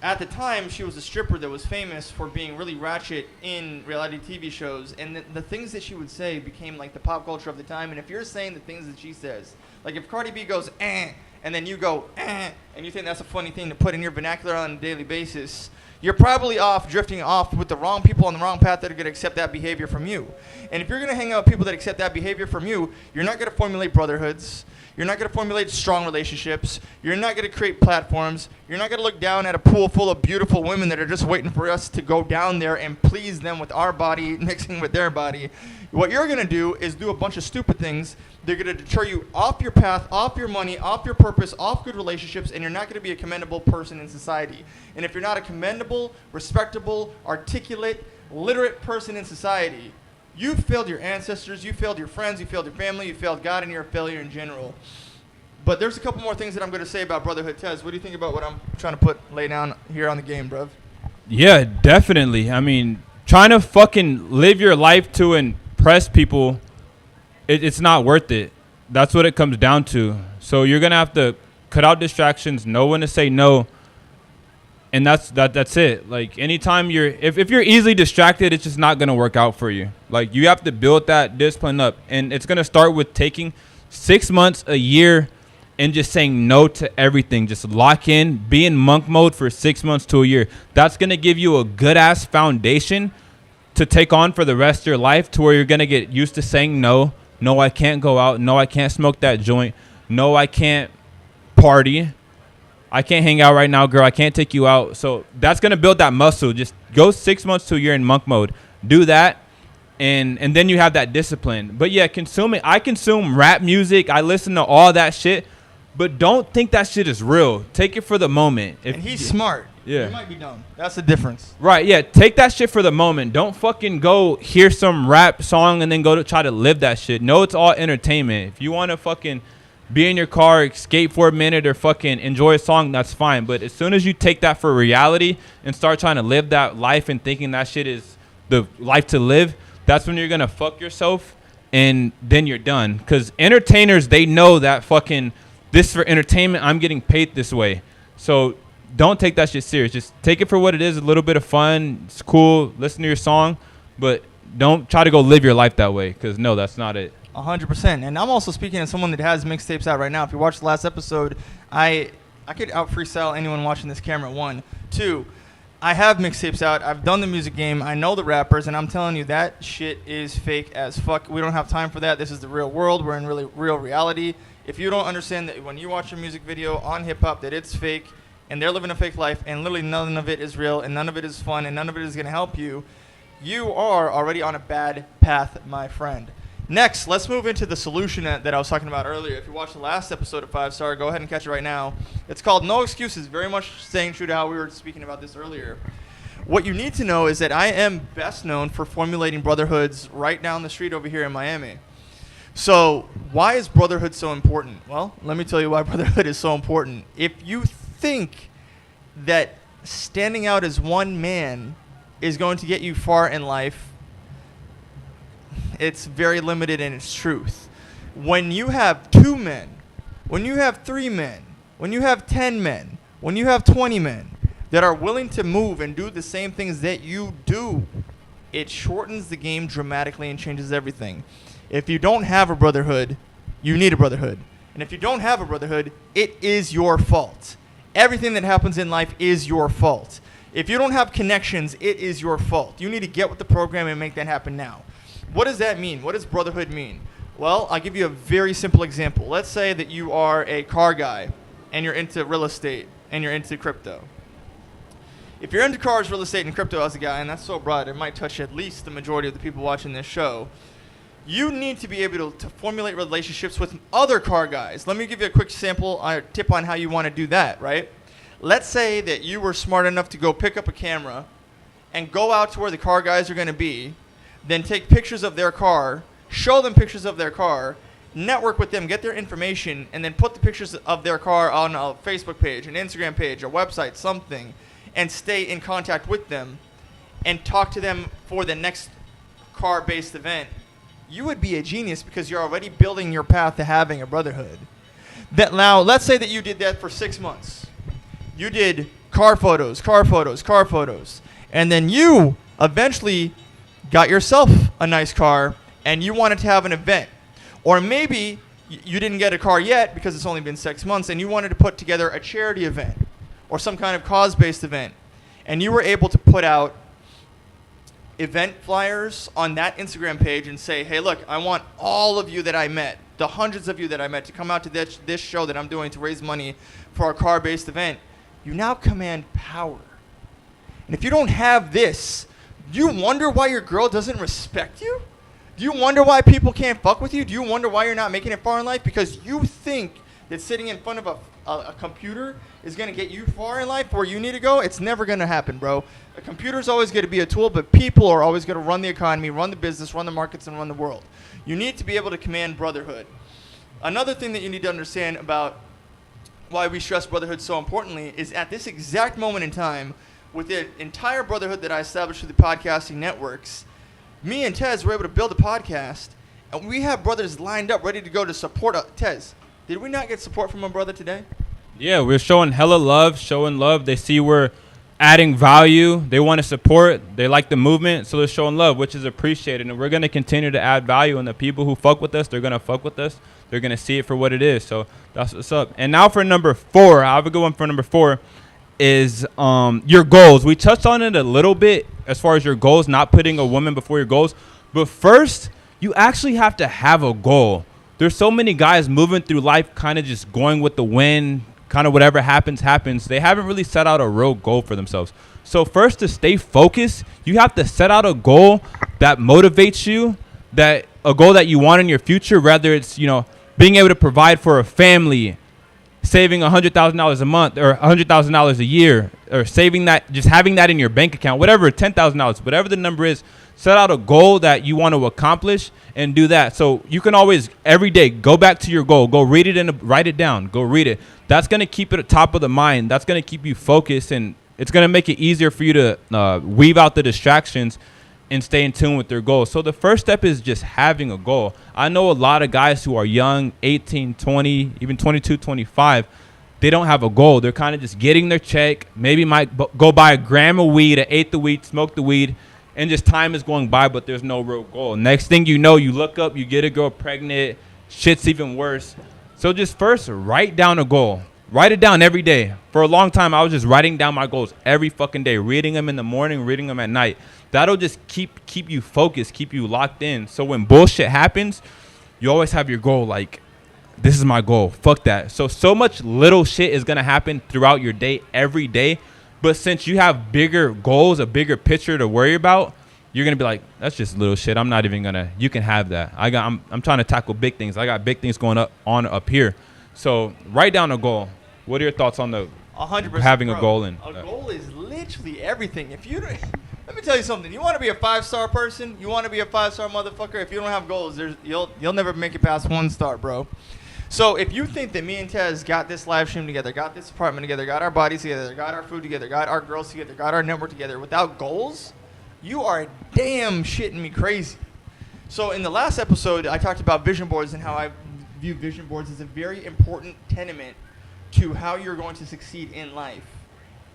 at the time, she was a stripper that was famous for being really ratchet in reality TV shows, and the things that she would say became like the pop culture of the time. And if you're saying the things that she says, like if Cardi B goes, and then you go, and you think that's a funny thing to put in your vernacular on a daily basis, you're probably drifting off with the wrong people on the wrong path that are going to accept that behavior from you. And if you're going to hang out with people that accept that behavior from you, you're not going to formulate brotherhoods. You're not going to formulate strong relationships. You're not going to create platforms. You're not going to look down at a pool full of beautiful women that are just waiting for us to go down there and please them with our body mixing with their body. What you're going to do is do a bunch of stupid things. They're going to deter you off your path, off your money, off your purpose, off good relationships, and you're not going to be a commendable person in society. And if you're not a commendable, respectable, articulate, literate person in society, you failed your ancestors, you failed your friends, you failed your family, you failed God, and you're a failure in general. But there's a couple more things that I'm going to say about Brotherhood. Tez, what do you think about what I'm trying to lay down here on the game, bruv? Yeah, definitely. I mean, trying to fucking live your life to impress people, it's not worth it. That's what it comes down to. So you're going to have to cut out distractions, know when to say no. And that's it. Like anytime if you're easily distracted, it's just not going to work out for you. Like you have to build that discipline up, and it's going to start with taking 6 months, a year, and just saying no to everything. Just lock in, be in monk mode for 6 months to a year. That's going to give you a good ass foundation to take on for the rest of your life, to where you're going to get used to saying no. No, I can't go out. No, I can't smoke that joint. No, I can't party. I can't hang out right now, girl. I can't take you out. So that's going to build that muscle. Just go 6 months to a year in monk mode. Do that, and then you have that discipline. But, yeah, I consume rap music. I listen to all that shit. But don't think that shit is real. Take it for the moment. And he's smart. Yeah. You might be dumb. That's the difference. Right, yeah. Take that shit for the moment. Don't fucking go hear some rap song and then go to try to live that shit. No, it's all entertainment. If you want to fucking be in your car, escape for a minute, or fucking enjoy a song, that's fine. But as soon as you take that for reality and start trying to live that life and thinking that shit is the life to live, that's when you're going to fuck yourself, and then you're done. Because entertainers, they know that fucking this for entertainment, I'm getting paid this way. So don't take that shit serious. Just take it for what it is, a little bit of fun. It's cool. Listen to your song. But don't try to go live your life that way, because, no, that's not it. 100%. And I'm also speaking as someone that has mixtapes out right now. If you watched the last episode, I could out freestyle anyone watching this camera. 1, 2, I have mixtapes out. I've done the music game. I know the rappers, and I'm telling you that shit is fake as fuck. We don't have time for that. This is the real world. We're in really real reality. If you don't understand that when you watch a music video on hip hop that it's fake and they're living a fake life and literally none of it is real and none of it is fun and none of it is going to help you, you are already on a bad path, my friend. Next, let's move into the solution that I was talking about earlier. If you watched the last episode of 5 Star, go ahead and catch it right now. It's called No Excuses, very much staying true to how we were speaking about this earlier. What you need to know is that I am best known for formulating brotherhoods right down the street over here in Miami. So why is brotherhood so important? Well, let me tell you why brotherhood is so important. If you think that standing out as one man is going to get you far in life, it's very limited in its truth. When you have 2 men, when you have 3 men, when you have 10 men, when you have 20 men that are willing to move and do the same things that you do, it shortens the game dramatically and changes everything. If you don't have a brotherhood, you need a brotherhood. And if you don't have a brotherhood, it is your fault. Everything that happens in life is your fault. If you don't have connections, it is your fault. You need to get with the program and make that happen now. What does that mean? What does brotherhood mean? Well, I'll give you a very simple example. Let's say that you are a car guy and you're into real estate and you're into crypto. If you're into cars, real estate, and crypto as a guy, and that's so broad, it might touch at least the majority of the people watching this show, you need to be able to formulate relationships with other car guys. Let me give you a quick sample tip on how you want to do that, right? Let's say that you were smart enough to go pick up a camera and go out to where the car guys are going to be, then take pictures of their car, show them pictures of their car, network with them, get their information, and then put the pictures of their car on a Facebook page, an Instagram page, a website, something, and stay in contact with them and talk to them for the next car-based event. You would be a genius because you're already building your path to having a brotherhood. Now, let's say that you did that for 6 months. You did car photos, car photos, car photos. And then you eventually got yourself a nice car and you wanted to have an event. Or maybe you didn't get a car yet because it's only been 6 months and you wanted to put together a charity event or some kind of cause-based event. And you were able to put out event flyers on that Instagram page and say, hey, look, I want all of you that I met, the hundreds of you that I met, to come out to this show that I'm doing to raise money for our car-based event. You now command power. And if you don't have this, do you wonder why your girl doesn't respect you? Do you wonder why people can't fuck with you? Do you wonder why you're not making it far in life? Because you think that sitting in front of a computer is going to get you far in life where you need to go. It's never going to happen, bro. A computer's always going to be a tool, but people are always going to run the economy, run the business, run the markets, and run the world. You need to be able to command brotherhood. Another thing that you need to understand about why we stress brotherhood so importantly is at this exact moment in time, with the entire brotherhood that I established through the podcasting networks, me and Tez were able to build a podcast, and we have brothers lined up ready to go to support us. Tez, did we not get support from a brother today? Yeah, we're showing hella love, showing love. They see we're adding value. They want to support. They like the movement, so they're showing love, which is appreciated. And we're going to continue to add value, and the people who fuck with us, they're going to fuck with us. They're going to see it for what it is. So that's what's up. And now for number 4, I have a good one for number 4, is your goals. We touched on it a little bit as far as your goals, not putting a woman before your goals. But first, you actually have to have a goal. There's so many guys moving through life kind of just going with the wind, kind of whatever happens, happens. They haven't really set out a real goal for themselves. So first, to stay focused, you have to set out a goal that motivates you, that a goal that you want in your future, whether it's, you know, being able to provide for a family, saving $100,000 a month or $100,000 a year, or saving that, just having that in your bank account, whatever, $10,000, whatever the number is. Set out a goal that you want to accomplish and do that. So you can always, every day, go back to your goal. Go read it and write it down. Go read it. That's going to keep it at top of the mind. That's going to keep you focused, and it's going to make it easier for you to weave out the distractions and stay in tune with their goals. So the first step is just having a goal. I know a lot of guys who are young, 18, 20, even 22, 25. They don't have a goal. They're kind of just getting their check. Maybe might go buy a gram of weed, an eighth of weed, smoke the weed, and just time is going by, but there's no real goal. Next thing you know, you look up, you get a girl pregnant, shit's even worse. So just first, write down a goal. Write it down every day. For a long time, I was just writing down my goals every fucking day, reading them in the morning, reading them at night. That'll just keep you focused, keep you locked in. So when bullshit happens, you always have your goal, like, this is my goal. Fuck that. So much little shit is going to happen throughout your day, every day. But since you have bigger goals, a bigger picture to worry about, you're going to be like, that's just little shit. I'm not even going to, you can have that. I'm trying to tackle big things. I got big things going on up here. So write down a goal. What are your thoughts on the 100%, having bro. A goal? A goal is literally everything. If you don't, let me tell you something. You want to be a 5-star person? You want to be a 5-star motherfucker? If you don't have goals, you'll never make it past 1 star, bro. So if you think that me and Tez got this live stream together, got this apartment together, got our bodies together, got our food together, got our girls together, got our network together without goals, you are damn shitting me crazy. So in the last episode, I talked about vision boards and how I view vision boards as a very important tenement to how you're going to succeed in life.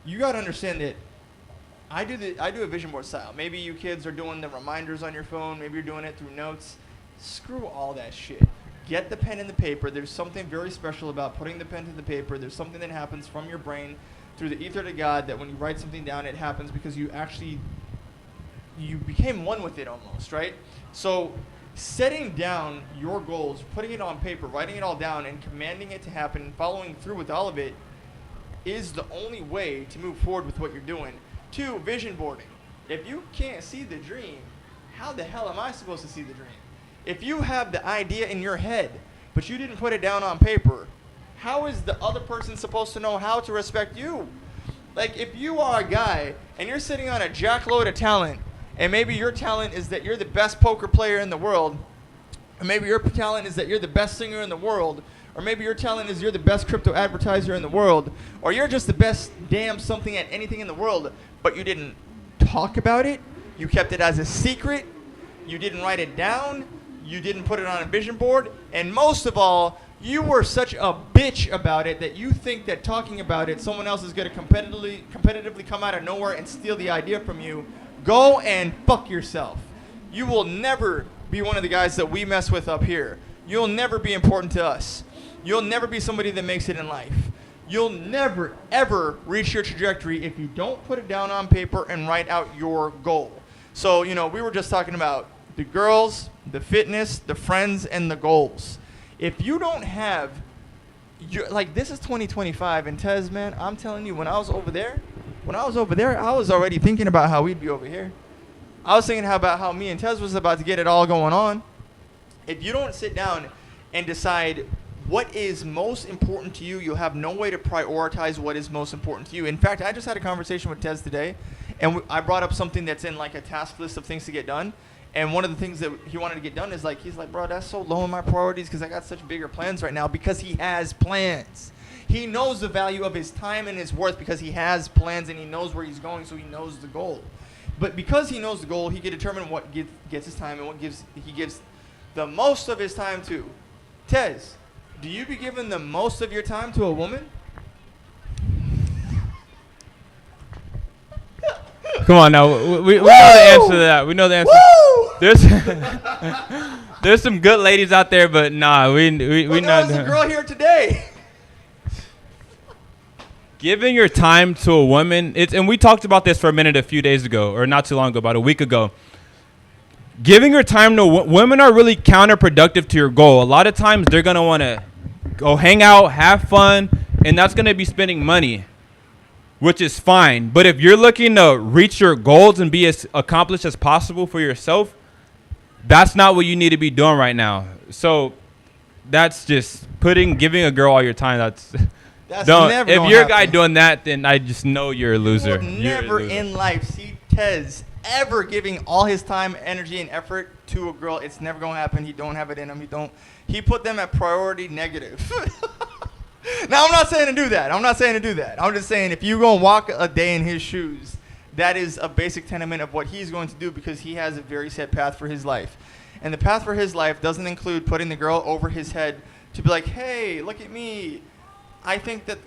You got to understand that I do a vision board style. Maybe you kids are doing the reminders on your phone. Maybe you're doing it through notes. Screw all that shit. Get the pen and the paper. There's something very special about putting the pen to the paper. There's something that happens from your brain through the ether to God, that when you write something down, it happens because you became one with it almost, right? So setting down your goals, putting it on paper, writing it all down, and commanding it to happen, following through with all of it, is the only way to move forward with what you're doing. 2, vision boarding. If you can't see the dream, how the hell am I supposed to see the dream? If you have the idea in your head, but you didn't put it down on paper, how is the other person supposed to know how to respect you? Like, if you are a guy and you're sitting on a jackload of talent, and maybe your talent is that you're the best poker player in the world, or maybe your talent is that you're the best singer in the world, or maybe your talent is you're the best crypto advertiser in the world, or you're just the best damn something at anything in the world, but you didn't talk about it, you kept it as a secret, you didn't write it down, you didn't put it on a vision board, and most of all, You were such a bitch about it that you think that talking about it, someone else is going to competitively come out of nowhere and steal the idea from you. Go and fuck yourself. You will never be one of the guys that we mess with up here. You'll never be important to us. You'll never be somebody that makes it in life. You'll never, ever reach your trajectory if you don't put it down on paper and write out your goal. So, you know, we were just talking about the girls, the fitness, the friends, and the goals. If you don't have, like, this is 2025, and Tez, man, I'm telling you, when I was over there, I was already thinking about how we'd be over here. I was thinking about how me and Tez was about to get it all going on. If you don't sit down and decide what is most important to you, you'll have no way to prioritize what is most important to you. In fact, I just had a conversation with Tez today, and I brought up something that's in like a task list of things to get done. And one of the things that he wanted to get done is like, he's like, bro, that's so low on my priorities because I got such bigger plans right now, because he has plans. He knows the value of his time and his worth because he has plans and he knows where he's going, so he knows the goal. But because he knows the goal, he can determine what gets his time and what he gives the most of his time to. Tez, do you be giving the most of your time to a woman? Come on now, we know the answer to that. We know the answer. Woo! There's some good ladies out there, but nah, we not. There's a girl here today. Giving your time to a woman, and we talked about this for a minute a few days ago, or not too long ago, about a week ago. Giving your time to women are really counterproductive to your goal. A lot of times they're going to want to go hang out, have fun, and that's going to be spending money, which is fine. But if you're looking to reach your goals and be as accomplished as possible for yourself, that's not what you need to be doing right now. So that's just giving a girl all your time. That's never if you're a guy happen. doing that, then I just know you're a loser. You will never in life see Tez ever giving all his time, energy, and effort to a girl. It's never going to happen. He don't have it in him. He put them at priority negative. Now, I'm not saying to do that. I'm just saying if you're going to walk a day in his shoes, that is a basic tenement of what he's going to do, because he has a very set path for his life. And the path for his life doesn't include putting the girl over his head to be like, hey, look at me. I think that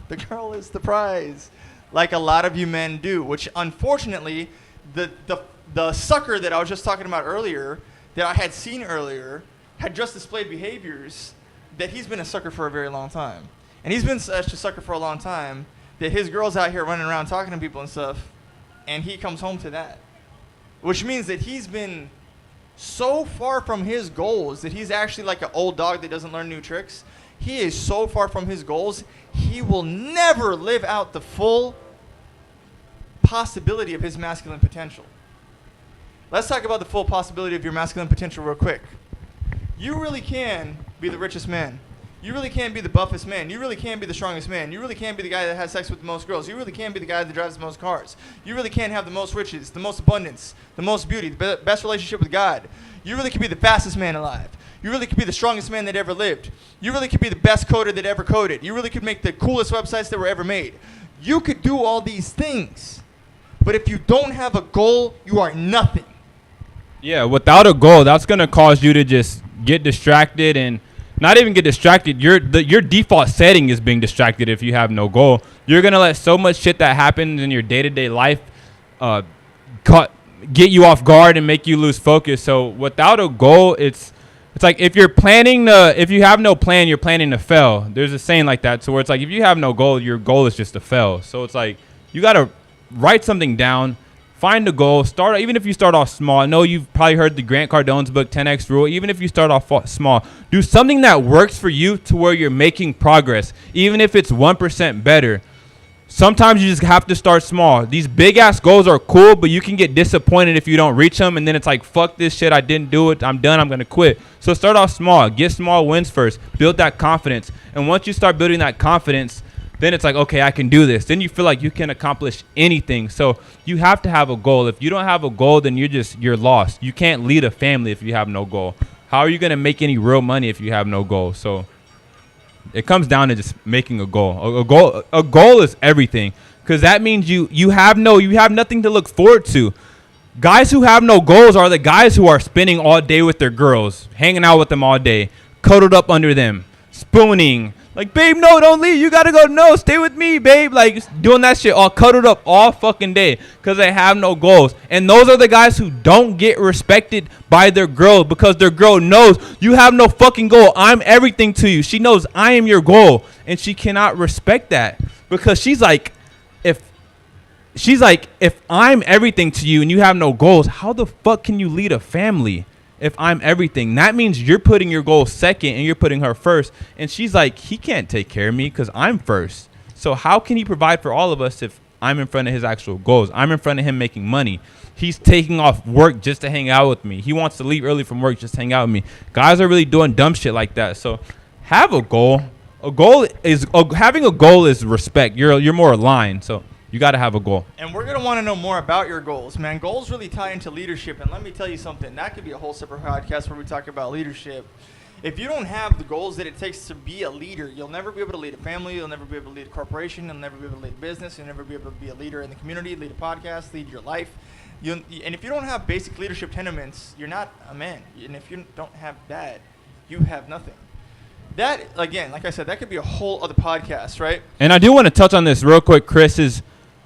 the girl is the prize, like a lot of you men do, which unfortunately the sucker that I was just talking about earlier, that I had seen earlier, had just displayed behaviors that he's been a sucker for a very long time. And he's been such a sucker for a long time that his girl's out here running around talking to people and stuff, and he comes home to that. Which means that he's been so far from his goals that he's actually like an old dog that doesn't learn new tricks. He is so far from his goals, he will never live out the full possibility of his masculine potential. Let's talk about the full possibility of your masculine potential real quick. You really can be the richest man. You really can be the buffest man. You really can be the strongest man. You really can be the guy that has sex with the most girls. You really can be the guy that drives the most cars. You really can have the most riches, the most abundance, the most beauty, the best relationship with God. You really can be the fastest man alive. You really could be the strongest man that ever lived. You really could be the best coder that ever coded. You really could make the coolest websites that were ever made. You could do all these things. But if you don't have a goal, you are nothing. Yeah, without a goal, that's going to cause you to just get distracted, and not even get distracted. Your default setting is being distracted if you have no goal. You're going to let so much shit that happens in your day-to-day life get you off guard and make you lose focus. So without a goal, it's like if you have no plan, you're planning to fail. There's a saying like that. So where it's like if you have no goal, your goal is just to fail. So it's like you got to write something down. Find a goal. Even if you start off small. I know you've probably heard the Grant Cardone's book, 10X Rule. Even if you start off small, do something that works for you to where you're making progress. Even if it's 1% better. Sometimes you just have to start small. These big-ass goals are cool, but you can get disappointed if you don't reach them. And then it's like, fuck this shit. I didn't do it. I'm done. I'm going to quit. So start off small. Get small wins first. Build that confidence. And once you start building that confidence, then it's like, okay, I can do this. Then you feel like you can accomplish anything. So you have to have a goal. If you don't have a goal, then you're lost. You can't lead a family if you have no goal. How are you going to make any real money if you have no goal? So it comes down to just making a goal. A goal is everything, because that means you have nothing to look forward to. Guys who have no goals are the guys who are spending all day with their girls, hanging out with them all day, cuddled up under them, spooning. Like, babe, no, don't leave. You got to go. No, stay with me, babe. Like, doing that shit all cuddled up all fucking day because they have no goals. And those are the guys who don't get respected by their girl because their girl knows you have no fucking goal. I'm everything to you. She knows I am your goal. And she cannot respect that because she's like, if I'm everything to you and you have no goals, how the fuck can you lead a family? If I'm everything, that means you're putting your goal second and you're putting her first. And she's like, he can't take care of me because I'm first. So how can he provide for all of us if I'm in front of his actual goals? I'm in front of him making money. He's taking off work just to hang out with me. He wants to leave early from work just to hang out with me. Guys are really doing dumb shit like that. So have a goal. Having a goal is respect. You're more aligned. So you got to have a goal. And we're going to want to know more about your goals, man. Goals really tie into leadership. And let me tell you something. That could be a whole separate podcast where we talk about leadership. If you don't have the goals that it takes to be a leader, you'll never be able to lead a family. You'll never be able to lead a corporation. You'll never be able to lead a business. You'll never be able to be a leader in the community, lead a podcast, lead your life. And if you don't have basic leadership tenements, you're not a man. And if you don't have that, you have nothing. That, again, like I said, that could be a whole other podcast, right? And I do want to touch on this real quick, Chris, is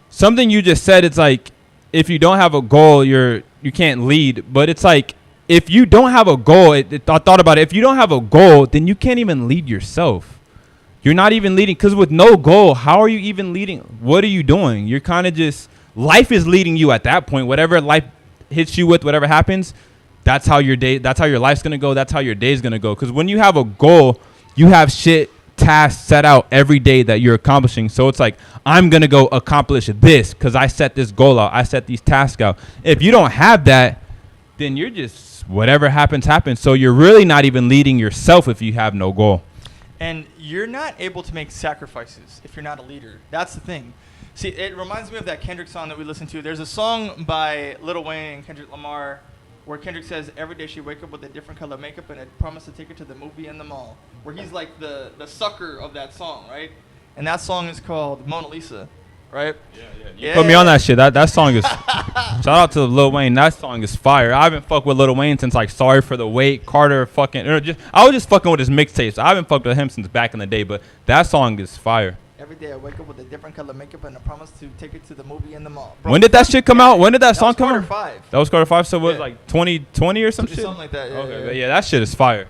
something you just said. It's like, if you don't have a goal, you can't lead. But it's like, if you don't have a goal, I thought about it. If you don't have a goal, then you can't even lead yourself. You're not even leading. Because with no goal, how are you even leading? What are you doing? You're kind of just, life is leading you at that point. Whatever life hits you with, whatever happens, that's how your life's going to go. That's how your day's going to go. Because when you have a goal, you have tasks set out every day that you're accomplishing. So it's like, I'm going to go accomplish this because I set this goal out. I set these tasks out. If you don't have that, then you're just, whatever happens, happens. So you're really not even leading yourself if you have no goal. And you're not able to make sacrifices if you're not a leader. That's the thing. See, it reminds me of that Kendrick song that we listened to. There's a song by Lil Wayne and Kendrick Lamar where Kendrick says every day she wake up with a different color makeup and I promise to take her to the movie and the mall. Where he's like the sucker of that song, right? And that song is called Mona Lisa, right? You put me on that shit. That song is, shout out to Lil Wayne. That song is fire. I haven't fucked with Lil Wayne since like Sorry for the Wait, Carter fucking, I was just fucking with his mixtapes. I haven't fucked with him since back in the day, but that song is fire. Every day I wake up with a different color makeup and I promise to take it to the movie and the mall. Bro, when did that shit come out? When did that song come out? That was Carter 5. That was Carter 5, so it was like 2020 or some shit? Something like that, yeah. Okay, but yeah, that shit is fire.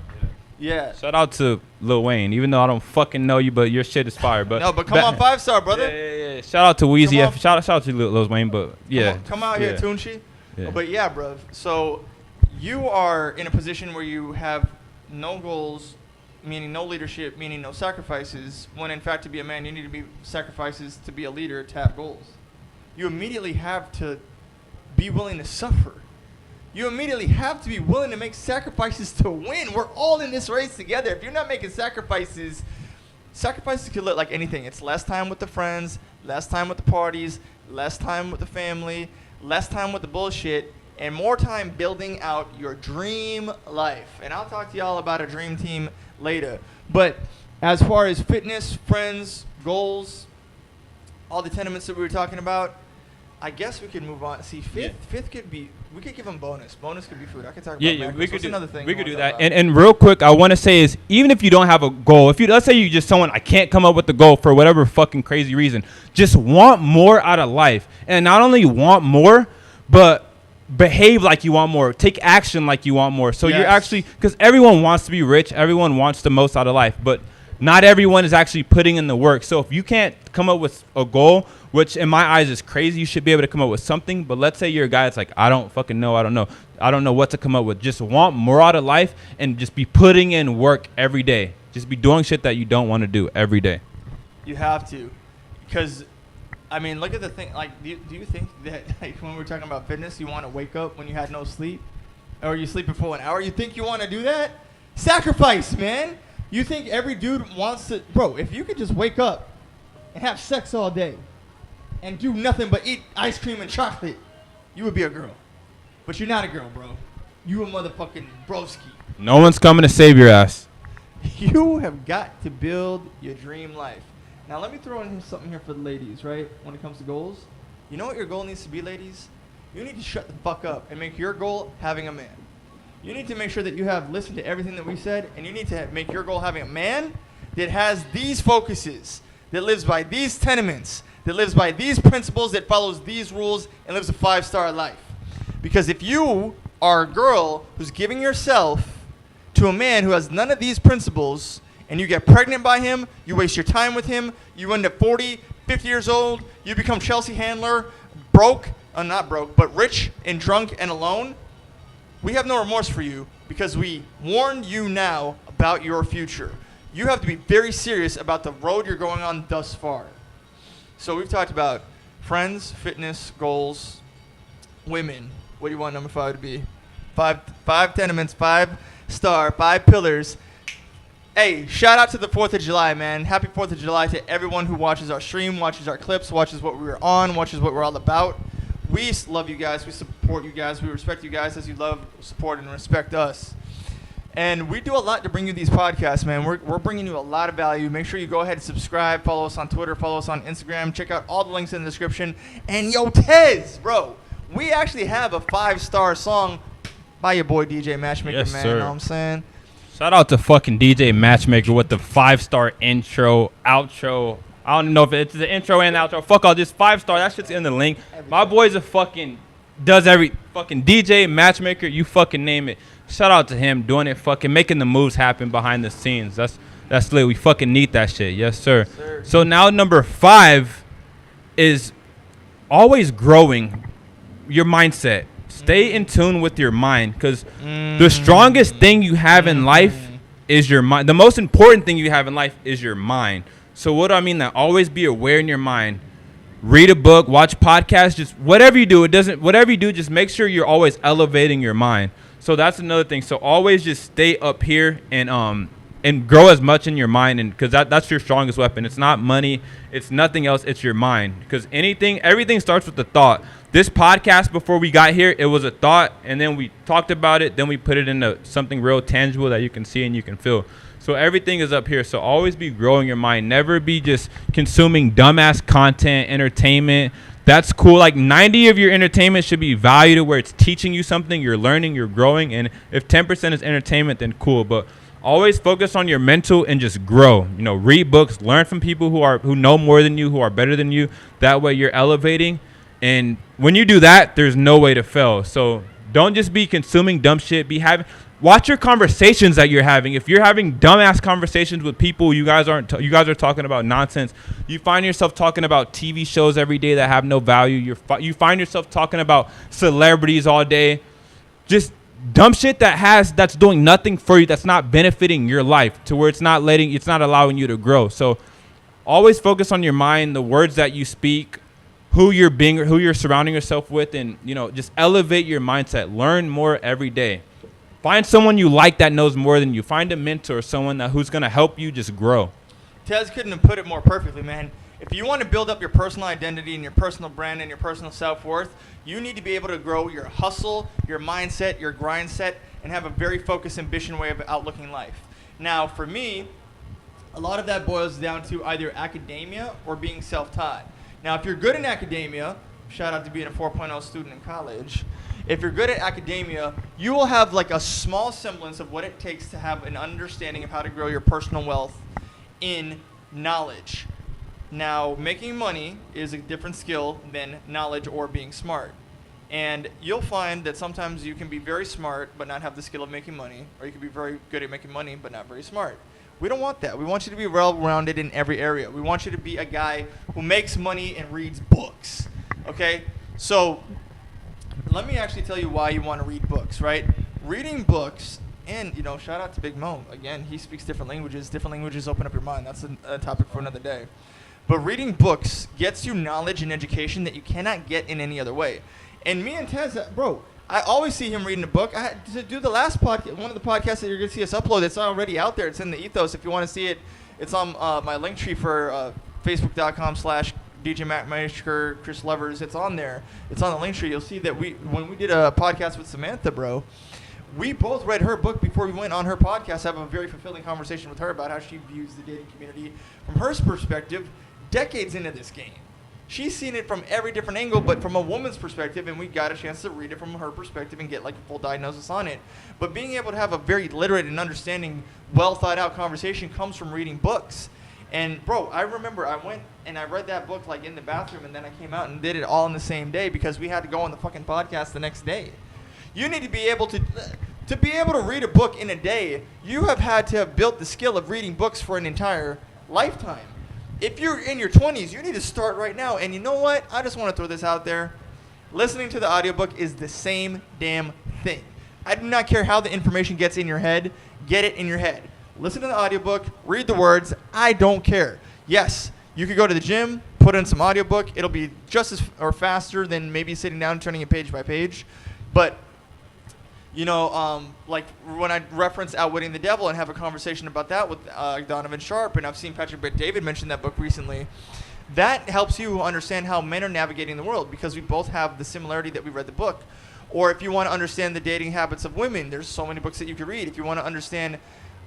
Yeah. Shout out to Lil Wayne, even though I don't fucking know you, but your shit is fire. But no, but come on, 5-star, brother. Yeah. Shout out to Weezy. Shout out to Lil Wayne, but yeah. Come out here, Tunchi. Yeah. But yeah, bro. So you are in a position where you have no goals, meaning no leadership, meaning no sacrifices, when in fact to be a man you need to be sacrifices to be a leader, to have goals. You immediately have to be willing to suffer. You immediately have to be willing to make sacrifices to win. We're all in this race together. If you're not making sacrifices could look like anything. It's less time with the friends, less time with the parties, less time with the family, less time with the bullshit, and more time building out your dream life. And I'll talk to y'all about a dream team later. But as far as fitness, friends, goals, all the tenements that we were talking about, I guess we could move on. See, fifth could be, we could give them bonus. Bonus could be food. I could talk about macros. We could do another thing. We could do that. And real quick, I want to say is, even if you don't have a goal, let's say you just someone, I can't come up with the goal for whatever fucking crazy reason, just want more out of life. And not only want more, but behave like you want more. Take action like you want more. So you're actually, because everyone wants to be rich. Everyone wants the most out of life. But not everyone is actually putting in the work. So if you can't come up with a goal, which in my eyes is crazy, you should be able to come up with something. But let's say you're a guy that's like, I don't fucking know. I don't know what to come up with. Just want more out of life and just be putting in work every day. Just be doing shit that you don't want to do every day. You have to. Because, I mean, look at the thing. Like, do you think that, like, when we're talking about fitness, you want to wake up when you had no sleep? Or you sleeping for an hour? You think you want to do that? Sacrifice, man. You think every dude wants to... Bro, if you could just wake up and have sex all day and do nothing but eat ice cream and chocolate, you would be a girl. But you're not a girl, bro. You a motherfucking broski. No one's coming to save your ass. You have got to build your dream life. Now, let me throw in something here for the ladies, right? When it comes to goals. You know what your goal needs to be, ladies? You need to shut the fuck up and make your goal having a man. You need to make sure that you have listened to everything that we said, and you need to make your goal having a man, that has these focuses, that lives by these tenements, that lives by these principles, that follows these rules, and lives a 5-star life. Because if you are a girl who's giving yourself to a man who has none of these principles, and you get pregnant by him, you waste your time with him, you end up 40, 50 years old, you become Chelsea Handler, not broke, but rich and drunk and alone, we have no remorse for you because we warn you now about your future. You have to be very serious about the road you're going on thus far. So we've talked about friends, fitness, goals, women. What do you want number 5 to be? Five tenements, 5-star, 5 pillars. Hey, shout out to the 4th of July, man. Happy 4th of July to everyone who watches our stream, watches our clips, watches what we're on, watches what we're all about. We love you guys. We support you guys. We respect you guys as you love, support, and respect us. And we do a lot to bring you these podcasts, man. We're bringing you a lot of value. Make sure you go ahead and subscribe. Follow us on Twitter. Follow us on Instagram. Check out all the links in the description. And yo, Tez, bro, we actually have a 5-star song by your boy DJ Matchmaker, yes, man. Sir. You know what I'm saying? Shout out to fucking DJ Matchmaker with the 5-star intro, outro. I don't know if it's the intro and outro. Fuck all this 5-star. That shit's in the link. My boy's a fucking does every fucking DJ Matchmaker. You fucking name it. Shout out to him doing it, fucking making the moves happen behind the scenes. That's lit. We fucking need that shit. Yes, sir. Yes, sir. So now number 5 is always growing your mindset. Stay in tune with your mind, because the strongest thing you have in life is your mind. The most important thing you have in life is your mind. So what do I mean that? Always be aware in your mind. Read a book, watch podcasts, just whatever you do. Whatever you do, just make sure you're always elevating your mind. So that's another thing. So always just stay up here and grow as much in your mind, and because that's your strongest weapon. It's not money, it's nothing else. It's your mind, because everything starts with the thought. This podcast, before we got here, it was a thought, and then we talked about it, then we put it into something real tangible that you can see and you can feel. So everything is up here. So always be growing your mind. Never be just consuming dumbass content, entertainment. That's cool. Like 90 of your entertainment should be valued to where it's teaching you something, you're learning, you're growing. And if 10% is entertainment, then cool. But always focus on your mental and just grow. You know, read books, learn from people who know more than you, who are better than you. That way you're elevating. And when you do that, there's no way to fail. So don't just be consuming dumb shit. Watch your conversations that you're having. If you're having dumbass conversations with people, you guys are talking about nonsense. You find yourself talking about TV shows every day that have no value. You find yourself talking about celebrities all day. Just dumb shit that's doing nothing for you, that's not benefiting your life, to where it's not allowing you to grow. So always focus on your mind, the words that you speak, who you're surrounding yourself with, and just elevate your mindset. Learn more every day. Find someone you like that knows more than you. Find a mentor, someone who's gonna help you just grow. Tez couldn't have put it more perfectly, man. If you want to build up your personal identity and your personal brand and your personal self-worth, you need to be able to grow your hustle, your mindset, your grind set, and have a very focused, ambition way of outlooking life. Now, for me, a lot of that boils down to either academia or being self-taught. Now, if you're good in academia, shout out to being a 4.0 student in college, if you're good at academia, you will have like a small semblance of what it takes to have an understanding of how to grow your personal wealth in knowledge. Now, making money is a different skill than knowledge or being smart. And you'll find that sometimes you can be very smart but not have the skill of making money, or you can be very good at making money but not very smart. We don't want that. We want you to be well-rounded in every area. We want you to be a guy who makes money and reads books, okay? So let me actually tell you why you want to read books, right? Reading books, and, shout out to Big Mo. Again, he speaks different languages. Different languages open up your mind. That's a topic for another day. But reading books gets you knowledge and education that you cannot get in any other way. And me and Tez, bro, I always see him reading a book. I had to do the last podcast, one of the podcasts that you're going to see us upload. It's already out there. It's in the ethos. If you want to see it, it's on my link tree for Facebook.com/DJ Mac Chris Lovers. It's on there. It's on the link tree. You'll see that when we did a podcast with Samantha, bro, we both read her book before we went on her podcast. Have a very fulfilling conversation with her about how she views the dating community from her perspective, decades into this game. she's seen it from every different angle, but from a woman's perspective, and we got a chance to read it from her perspective and get like a full diagnosis on it. But being able to have a very literate and understanding, well thought out conversation comes from reading books. And bro, I remember I went and I read that book like in the bathroom, and then I came out and did it all in the same day because we had to go on the fucking podcast the next day. You need to be able to be able to read a book in a day. You have had to have built the skill of reading books for an entire lifetime. If you're in your 20s, you need to start right now. And you know what? I just want to throw this out there. Listening to the audiobook is the same damn thing. I do not care how the information gets in your head. Get it in your head. Listen to the audiobook, read the words. I don't care. Yes, you could go to the gym, put in some audiobook. It'll be just as or faster than maybe sitting down and turning it page by page. But, you know, like when I reference Outwitting the Devil and have a conversation about that with Donovan Sharp, and I've seen Patrick Bet-David mention that book recently, that helps you understand how men are navigating the world because we both have the similarity that we read the book. Or if you want to understand the dating habits of women, there's so many books that you could read. If you want to understand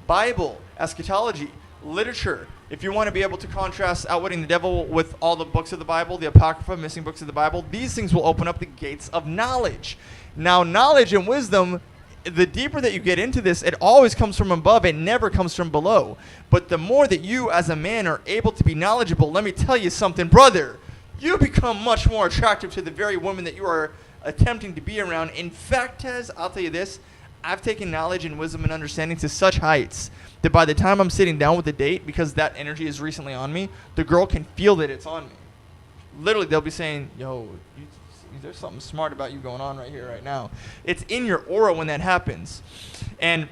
Bible, eschatology, literature, if you want to be able to contrast Outwitting the Devil with all the books of the Bible, the Apocrypha, missing books of the Bible, these things will open up the gates of knowledge. Now, knowledge and wisdom, the deeper that you get into this, it always comes from above. It never comes from below. But the more that you as a man are able to be knowledgeable, let me tell you something, brother, you become much more attractive to the very woman that you are attempting to be around. In fact, Tez, I'll tell you this, I've taken knowledge and wisdom and understanding to such heights that by the time I'm sitting down with a date, because that energy is recently on me, the girl can feel that it's on me. Literally, they'll be saying, yo, there's something smart about you going on right here, right now. It's in your aura when that happens. And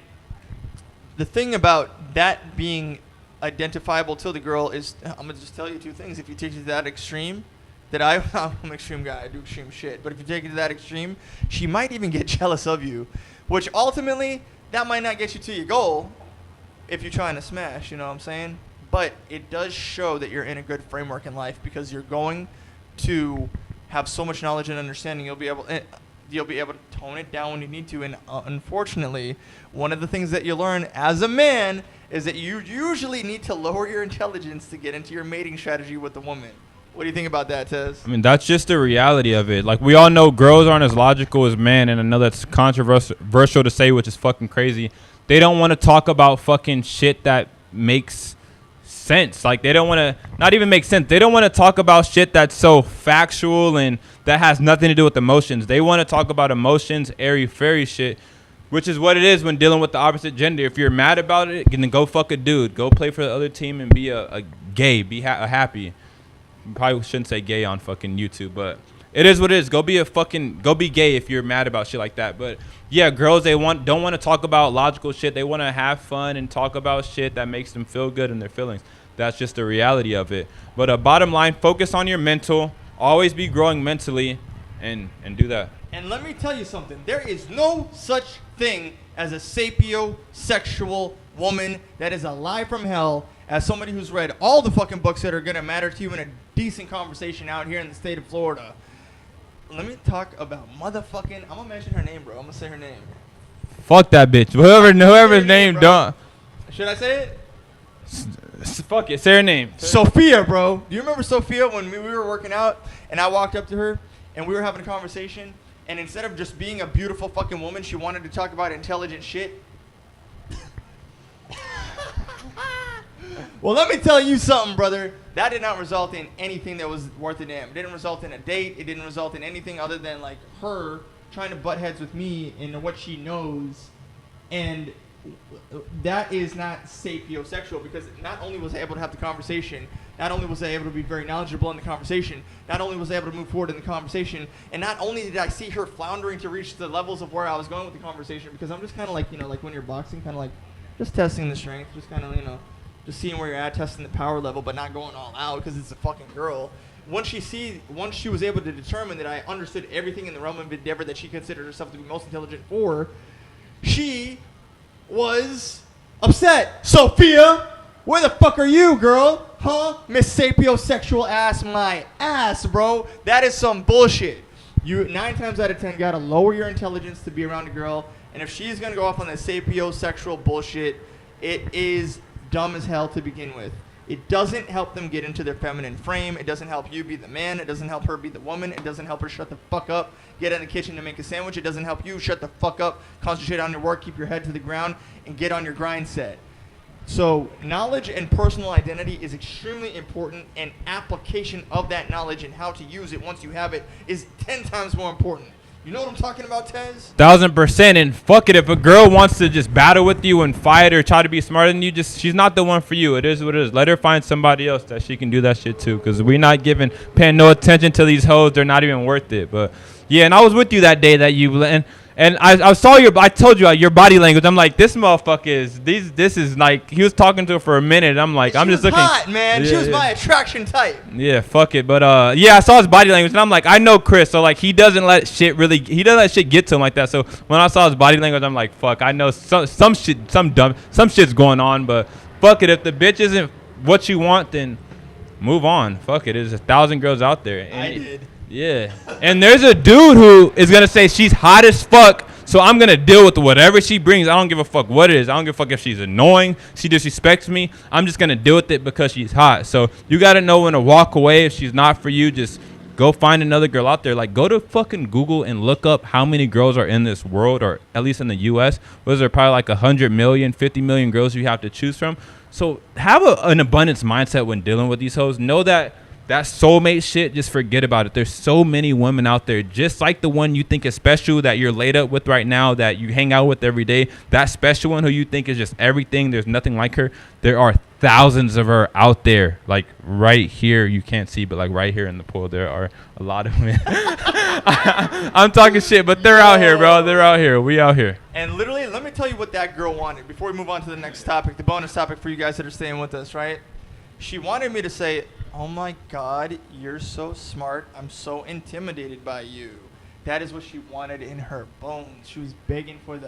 the thing about that being identifiable to the girl is, I'm going to just tell you two things. If you take it to that extreme, I'm an extreme guy. I do extreme shit. But if you take it to that extreme, she might even get jealous of you, which ultimately, that might not get you to your goal if you're trying to smash, you know what I'm saying? But it does show that you're in a good framework in life because you're going to have so much knowledge and understanding, you'll be able to tone it down when you need to. And unfortunately, one of the things that you learn as a man is that you usually need to lower your intelligence to get into your mating strategy with the woman. What do you think about that, Tez? I mean, that's just the reality of it. Like, we all know girls aren't as logical as men, and I know that's controversial to say, which is fucking crazy. They don't want to talk about fucking shit that makes sense. Like, they don't want to, not even make sense. They don't want to talk about shit that's so factual and that has nothing to do with emotions. They want to talk about emotions, airy-fairy shit, which is what it is when dealing with the opposite gender. If you're mad about it, then go fuck a dude. Go play for the other team and be a gay. Be happy. You probably shouldn't say gay on fucking YouTube, but it is what it is. Go be gay if you're mad about shit like that. But yeah, girls, don't want to talk about logical shit. They want to have fun and talk about shit that makes them feel good in their feelings. That's just the reality of it. But bottom line, focus on your mental. Always be growing mentally, and do that. And let me tell you something. There is no such thing as a sapiosexual woman that is alive from hell. As somebody who's read all the fucking books that are going to matter to you in a decent conversation out here in the state of Florida. Let me talk about motherfucking... I'm going to mention her name, bro. I'm going to say her name. Fuck that bitch. Whoever's name, don't... Should I say it? Fuck it. Say her name. Sophia, bro. Do you remember Sophia when we were working out and I walked up to her and we were having a conversation, and instead of just being a beautiful fucking woman, she wanted to talk about intelligent shit? Well, let me tell you something, brother. That did not result in anything that was worth a damn. It didn't result in a date. It didn't result in anything other than like her trying to butt heads with me in what she knows. And that is not sapiosexual, because not only was I able to have the conversation, not only was I able to be very knowledgeable in the conversation, not only was I able to move forward in the conversation, and not only did I see her floundering to reach the levels of where I was going with the conversation, because I'm just kind of like, like when you're boxing, kind of like just testing the strength, just kind of, just seeing where you're at, testing the power level, but not going all out because it's a fucking girl. Once she was able to determine that I understood everything in the realm of endeavor that she considered herself to be most intelligent for, she was upset. Sophia, where the fuck are you, girl? Huh? Miss Sapiosexual ass my ass, bro. That is some bullshit. You 9 times out of 10 gotta lower your intelligence to be around a girl, and if she's gonna go off on that sapiosexual bullshit, it is dumb as hell to begin with. It doesn't help them get into their feminine frame. It doesn't help you be the man. It doesn't help her be the woman. It doesn't help her shut the fuck up, get in the kitchen to make a sandwich. It doesn't help you shut the fuck up, concentrate on your work, keep your head to the ground, and get on your grind set. So knowledge and personal identity is extremely important, and application of that knowledge and how to use it once you have it is 10 times more important. You know what I'm talking about, Tez? 1000%. And fuck it, if a girl wants to just battle with you and fight or try to be smarter than you, she's not the one for you. It is what it is. Let her find somebody else that she can do that shit too, because we're not paying no attention to these hoes. They're not even worth it. But yeah, and I was with you that day that you and I saw I told you your body language. I'm like, this motherfucker this is like, he was talking to her for a minute. I'm like, I'm just looking. She was hot, man. She was my attraction type. Yeah, fuck it. But yeah, I saw his body language and I'm like, I know Chris. So like, he doesn't let shit get to him like that. So when I saw his body language, I'm like, fuck, I know some shit's going on. But fuck it, if the bitch isn't what you want, then move on. Fuck it. There's 1,000 girls out there. And I did. Yeah. And there's a dude who is going to say she's hot as fuck, so I'm going to deal with whatever she brings. I don't give a fuck what it is. I don't give a fuck if she's annoying, she disrespects me. I'm just going to deal with it because she's hot. So you got to know when to walk away. If she's not for you, just go find another girl out there. Like, go to fucking Google and look up how many girls are in this world, or at least in the U.S. Was there probably like 100 million, 50 million girls you have to choose from? So have an abundance mindset when dealing with these hoes. Know that soulmate shit, just forget about it. There's so many women out there, just like the one you think is special that you're laid up with right now, that you hang out with every day. That special one who you think is just everything, there's nothing like her. There are thousands of her out there, like right here. You can't see, but like right here in the pool, there are a lot of men. I'm talking shit, but they're out here, bro. They're out here. We out here. And literally, let me tell you what that girl wanted before we move on to the next topic, the bonus topic for you guys that are staying with us, right? She wanted me to say, oh my God, you're so smart. I'm so intimidated by you. That is what she wanted in her bones. She was begging for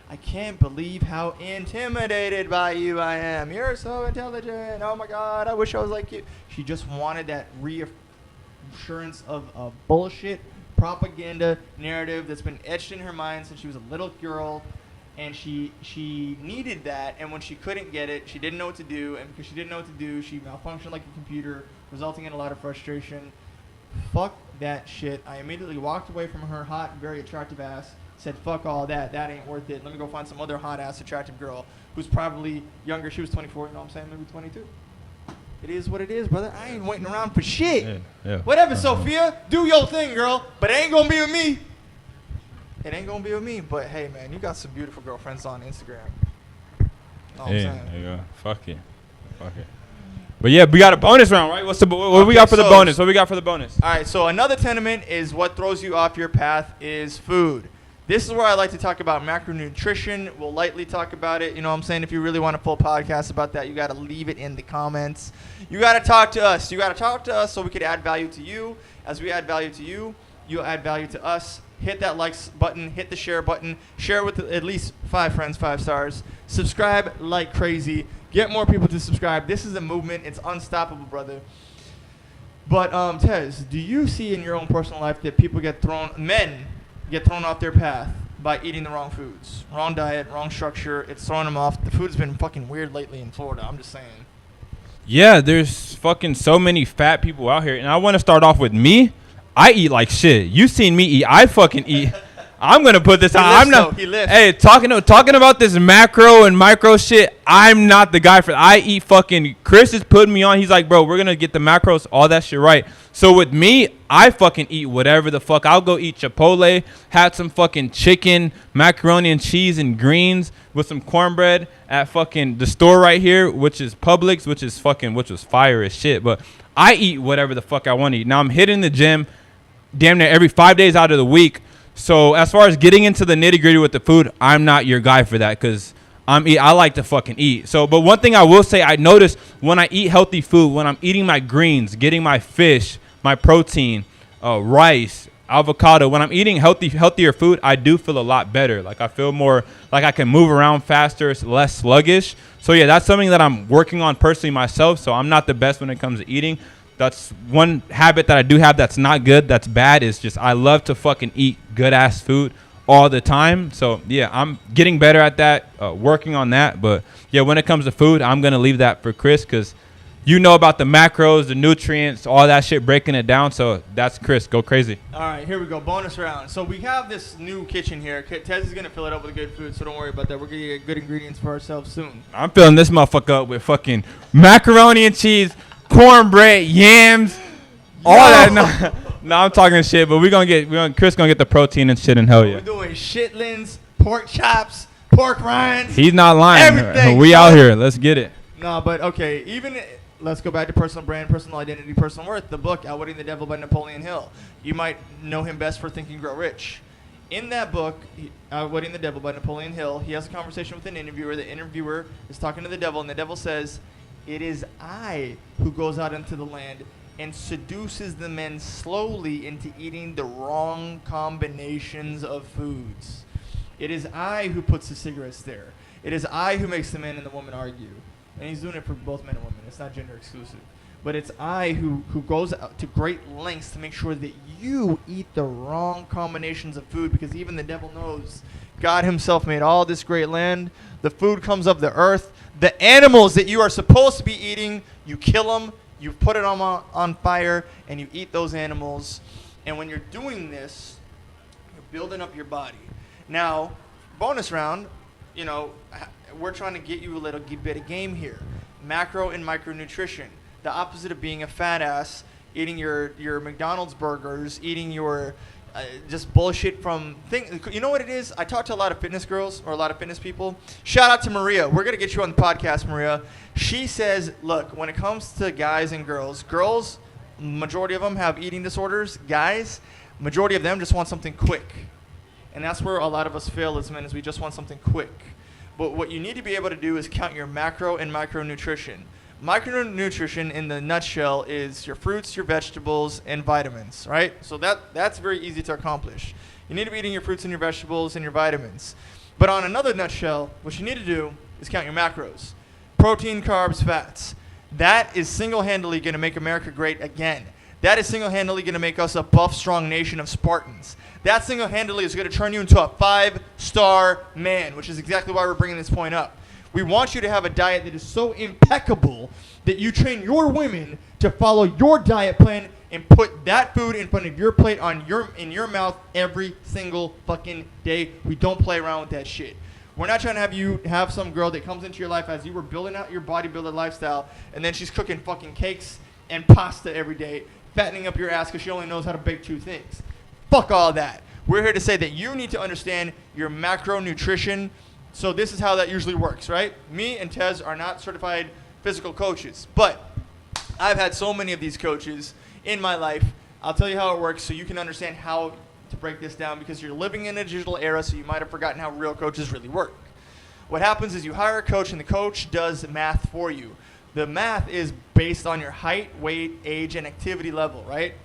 I can't believe how intimidated by you I am. You're so intelligent. Oh my God, I wish I was like you. She just wanted that reassurance of a bullshit propaganda narrative that's been etched in her mind since she was a little girl. And she needed that, and when she couldn't get it, she didn't know what to do, and because she didn't know what to do, she malfunctioned like a computer, resulting in a lot of frustration. Fuck that shit. I immediately walked away from her hot, very attractive ass, said fuck all that, that ain't worth it. Let me go find some other hot ass attractive girl who's probably younger. She was 24, you know what I'm saying, maybe 22. It is what it is, brother. I ain't waiting around for shit. Yeah. Whatever, Sophia, do your thing, girl, but it ain't gonna be with me. It ain't gonna be with me, but hey, man, you got some beautiful girlfriends on Instagram. Know what I'm saying? There you go. Fuck it. But yeah, we got a bonus round, right? What we got for the bonus? What we got for the bonus? All right, so another tenement is what throws you off your path is food. This is where I like to talk about macronutrition. We'll lightly talk about it. You know what I'm saying? If you really want a full podcast about that, you got to leave it in the comments. You got to talk to us. You got to talk to us so we could add value to you. As we add value to you, you'll add value to us. Hit that like button, hit the share button, share it with at least 5 friends, 5 stars. Subscribe like crazy. Get more people to subscribe. This is a movement. It's unstoppable, brother. But Tez, do you see in your own personal life that men get thrown off their path by eating the wrong foods? Wrong diet, wrong structure. It's throwing them off. The food's been fucking weird lately in Florida. I'm just saying. Yeah, there's fucking so many fat people out here. And I want to start off with me. I eat like shit. You seen me eat. I fucking eat. I'm going to put this out. I'm not. Hey, talking about this macro and micro shit, I'm not the guy for that. I eat fucking. Chris is putting me on. He's like, bro, we're going to get the macros, all that shit right. So with me, I fucking eat whatever the fuck. I'll go eat Chipotle, had some fucking chicken, macaroni and cheese and greens with some cornbread at fucking the store right here, which is Publix, which was fire as shit. But I eat whatever the fuck I want to eat. Now I'm hitting the gym damn near every 5 days out of the week. So as far as getting into the nitty gritty with the food, I'm not your guy for that because I like to fucking eat. So, but one thing I will say, I notice when I eat healthy food, when I'm eating my greens, getting my fish, my protein, rice, avocado, when I'm eating healthier food, I do feel a lot better. Like I feel more like I can move around faster, it's less sluggish. So yeah, that's something that I'm working on personally myself. So I'm not the best when it comes to eating. That's one habit that I do have that's not good, that's bad, is just I love to fucking eat good-ass food all the time. So, yeah, I'm getting better at that, working on that. But, yeah, when it comes to food, I'm going to leave that for Chris because you know about the macros, the nutrients, all that shit, breaking it down. So that's Chris. Go crazy. All right, here we go. Bonus round. So we have this new kitchen here. Tez is going to fill it up with good food, so don't worry about that. We're going to get good ingredients for ourselves soon. I'm filling this motherfucker up with fucking macaroni and cheese, cornbread, yams, all that. No, I'm talking shit, but Chris gonna get the protein and shit, and hell yeah. We're doing shitlins, pork chops, pork rinds. He's not lying. Everything. We out here. Let's get it. No, but okay. Let's go back to personal brand, personal identity, personal worth. The book, Outwitting the Devil by Napoleon Hill. You might know him best for Think and Grow Rich. In that book, Outwitting the Devil by Napoleon Hill, he has a conversation with an interviewer. The interviewer is talking to the devil, and the devil says, "It is I who goes out into the land and seduces the men slowly into eating the wrong combinations of foods. It is I who puts the cigarettes there. It is I who makes the man and the woman argue." And he's doing it for both men and women. It's not gender exclusive. But it's I who goes out to great lengths to make sure that you eat the wrong combinations of food, because even the devil knows God himself made all this great land. The food comes of the earth. The animals that you are supposed to be eating, you kill them. You put it on fire, and you eat those animals. And when you're doing this, you're building up your body. Now, bonus round, we're trying to get you a little bit of game here. Macro and micronutrition. The opposite of being a fat ass, eating your McDonald's burgers, eating your just bullshit from things. You know what it is? I talk to a lot of fitness girls or a lot of fitness people. Shout out to Maria. We're going to get you on the podcast, Maria. She says, look, when it comes to guys and girls, majority of them have eating disorders. Guys, majority of them just want something quick. And that's where a lot of us fail as men, is we just want something quick. But what you need to be able to do is count your macro and micronutrition. Micronutrition, in the nutshell, is your fruits, your vegetables, and vitamins, right? So that's very easy to accomplish. You need to be eating your fruits and your vegetables and your vitamins. But on another nutshell, what you need to do is count your macros. Protein, carbs, fats. That is single-handedly going to make America great again. That is single-handedly going to make us a buff, strong nation of Spartans. That single-handedly is going to turn you into a 5-star man, which is exactly why we're bringing this point up. We want you to have a diet that is so impeccable that you train your women to follow your diet plan and put that food in front of your plate in your mouth every single fucking day. We don't play around with that shit. We're not trying to have you have some girl that comes into your life as you were building out your bodybuilder lifestyle, and then she's cooking fucking cakes and pasta every day, fattening up your ass because she only knows how to bake 2 things. Fuck all that. We're here to say that you need to understand your macronutrition. So this is how that usually works, right? Me and Tez are not certified physical coaches, but I've had so many of these coaches in my life. I'll tell you how it works so you can understand how to break this down, because you're living in a digital era, so you might have forgotten how real coaches really work. What happens is you hire a coach, and the coach does math for you. The math is based on your height, weight, age, and activity level, right?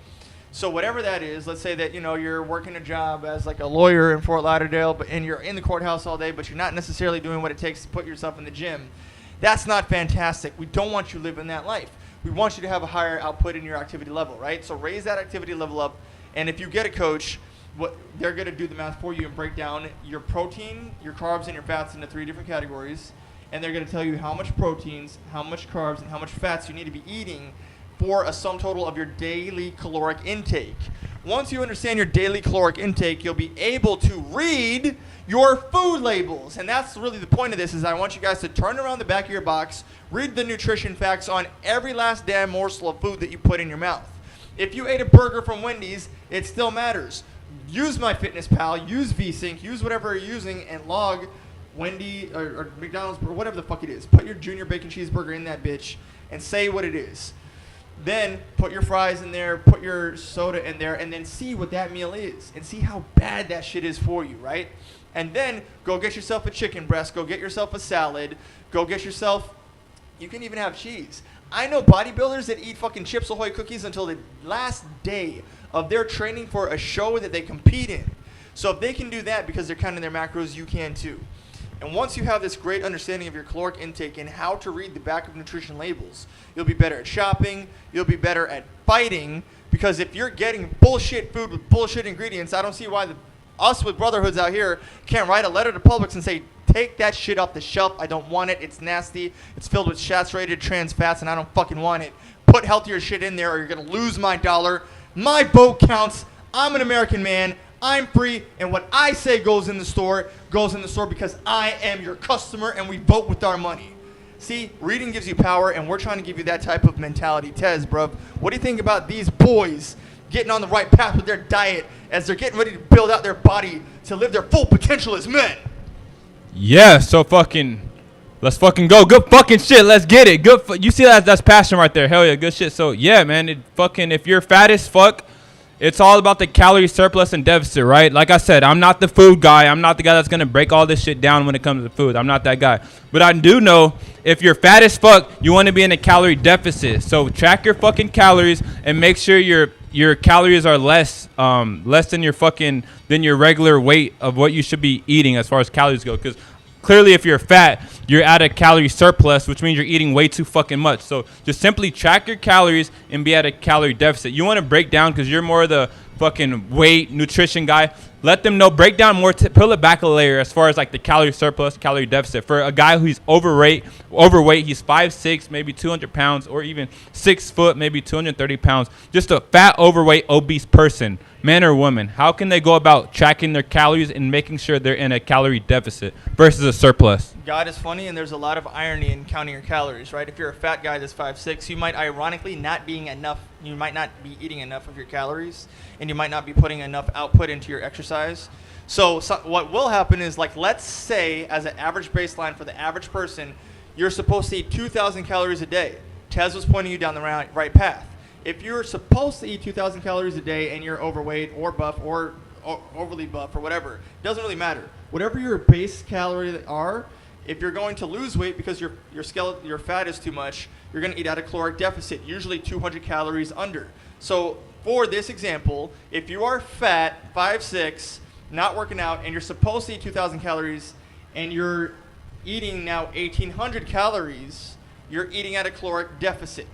So whatever that is, let's say that you're working a job as like a lawyer in Fort Lauderdale, and you're in the courthouse all day, but you're not necessarily doing what it takes to put yourself in the gym. That's not fantastic. We don't want you living that life. We want you to have a higher output in your activity level, right? So raise that activity level up, and if you get a coach, they're going to do the math for you and break down your protein, your carbs, and your fats into 3 different categories, and they're going to tell you how much proteins, how much carbs, and how much fats you need to be eating for a sum total of your daily caloric intake. Once you understand your daily caloric intake, you'll be able to read your food labels. And that's really the point of this, is I want you guys to turn around the back of your box, read the nutrition facts on every last damn morsel of food that you put in your mouth. If you ate a burger from Wendy's, it still matters. Use MyFitnessPal, use VSync, use whatever you're using, and log Wendy or McDonald's or whatever the fuck it is. Put your junior bacon cheeseburger in that bitch and say what it is. Then put your fries in there, put your soda in there, and then see what that meal is and see how bad that shit is for you, right? And then go get yourself a chicken breast, go get yourself a salad, go get yourself, you can even have cheese. I know bodybuilders that eat fucking Chips Ahoy cookies until the last day of their training for a show that they compete in. So if they can do that because they're counting their macros, you can too. And once you have this great understanding of your caloric intake and how to read the back of nutrition labels, you'll be better at shopping, you'll be better at fighting, because if you're getting bullshit food with bullshit ingredients, I don't see why the us with Brotherhoods out here can't write a letter to Publix and say, take that shit off the shelf. I don't want it. It's nasty. It's filled with saturated trans fats, and I don't fucking want it. Put healthier shit in there, or you're going to lose my dollar. My vote counts. I'm an American man. I'm free, and what I say goes in the store because I am your customer, and we vote with our money. See, reading gives you power, and we're trying to give you that type of mentality. Tez, bruv, what do you think about these boys getting on the right path with their diet as they're getting ready to build out their body to live their full potential as men? Yeah, so let's fucking go. Good fucking shit. Let's get it. Good. You see that's passion right there. Hell yeah, good shit. So yeah, man, if you're fat as fuck, it's all about the calorie surplus and deficit, right? Like I said, I'm not the food guy. I'm not the guy that's going to break all this shit down when it comes to food. I'm not that guy. But I do know if you're fat as fuck, you want to be in a calorie deficit. So track your fucking calories and make sure your calories are less than your regular weight of what you should be eating as far as calories go. Because clearly, if you're fat, you're at a calorie surplus, which means you're eating way too fucking much. So just simply track your calories and be at a calorie deficit. You want to break down because you're more of the fucking weight nutrition guy. Let them know, break down more, pull it back a layer as far as like the calorie surplus, calorie deficit. For a guy who's overweight, he's 5'6", maybe 200 pounds, or even 6 foot, maybe 230 pounds. Just a fat, overweight, obese person, man or woman. How can they go about tracking their calories and making sure they're in a calorie deficit versus a surplus? God is funny, and there's a lot of irony in counting your calories, right? If you're a fat guy that's 5'6", you might ironically not be eating enough of your calories, and you might not be putting enough output into your exercise. So what will happen is, like, let's say as an average baseline for the average person, you're supposed to eat 2,000 calories a day. Tez was pointing you down the right path. If you're supposed to eat 2,000 calories a day and you're overweight or buff or overly buff or whatever, it doesn't really matter. Whatever your base calories are, if you're going to lose weight because your fat is too much, you're going to eat at a caloric deficit, usually 200 calories under. So for this example, if you are fat, 5'6", not working out, and you're supposed to eat 2,000 calories, and you're eating now 1,800 calories, you're eating at a caloric deficit.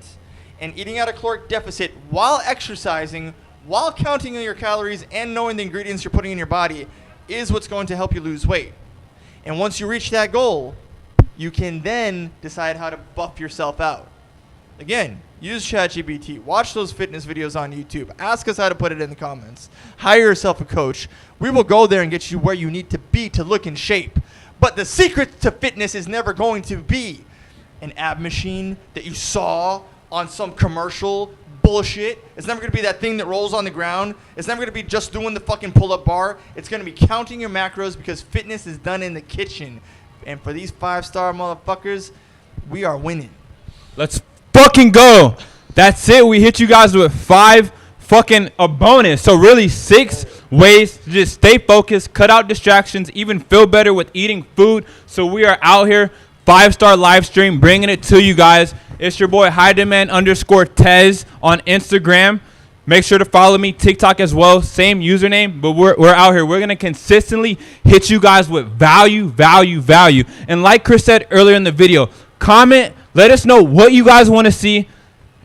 And eating at a caloric deficit while exercising, while counting your calories and knowing the ingredients you're putting in your body is what's going to help you lose weight. And once you reach that goal, you can then decide how to buff yourself out. Again, use ChatGPT. Watch those fitness videos on YouTube. Ask us how to put it in the comments. Hire yourself a coach. We will go there and get you where you need to be to look in shape. But the secret to fitness is never going to be an ab machine that you saw on some commercial bullshit. It's never going to be that thing that rolls on the ground. It's never going to be just doing the fucking pull-up bar. It's going to be counting your macros, because fitness is done in the kitchen. And for these 5-star motherfuckers, we are winning. Let's fucking go. That's it. We hit you guys with 5 fucking a bonus. So really 6 ways to just stay focused, cut out distractions, even feel better with eating food. So we are out here, 5-star live stream, bringing it to you guys. It's your boy _Tez on Instagram. Make sure to follow me, TikTok as well, same username. But we're out here. We're gonna consistently hit you guys with value. And like Chris said earlier in the video, comment, let us know what you guys want to see,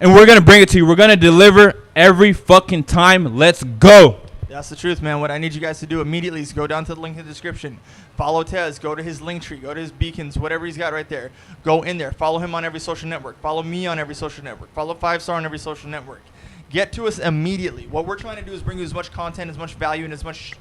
and we're gonna bring it to you. We're gonna deliver every fucking time. Let's go. That's the truth, man. What I need you guys to do immediately is go down to the link in the description. Follow Tez. Go to his link tree. Go to his beacons, whatever he's got right there. Go in there. Follow him on every social network. Follow me on every social network. Follow 5-star on every social network. Get to us immediately. What we're trying to do is bring you as much content, as much value, and as much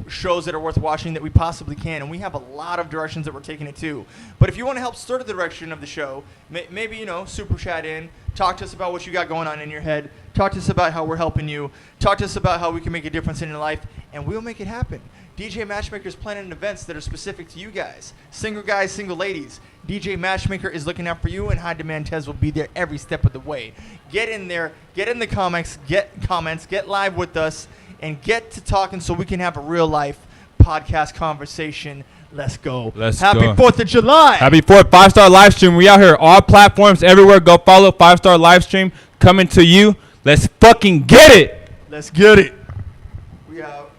shows that are worth watching that we possibly can. And we have a lot of directions that we're taking it to. But if you want to help stir the direction of the show, maybe, super chat in. Talk to us about what you got going on in your head. Talk to us about how we're helping you. Talk to us about how we can make a difference in your life, and we'll make it happen. DJ Matchmaker's planning events that are specific to you guys. Single guys, single ladies. DJ Matchmaker is looking out for you, and High Demand Tez will be there every step of the way. Get in there, get in the comments, get live with us, and get to talking so we can have a real life podcast conversation. Let's go. Happy 4th of July. Happy 4th, 5-star live stream. We out here, all platforms, everywhere. Go follow 5-star live stream coming to you. Let's fucking get it. Let's get it. We out.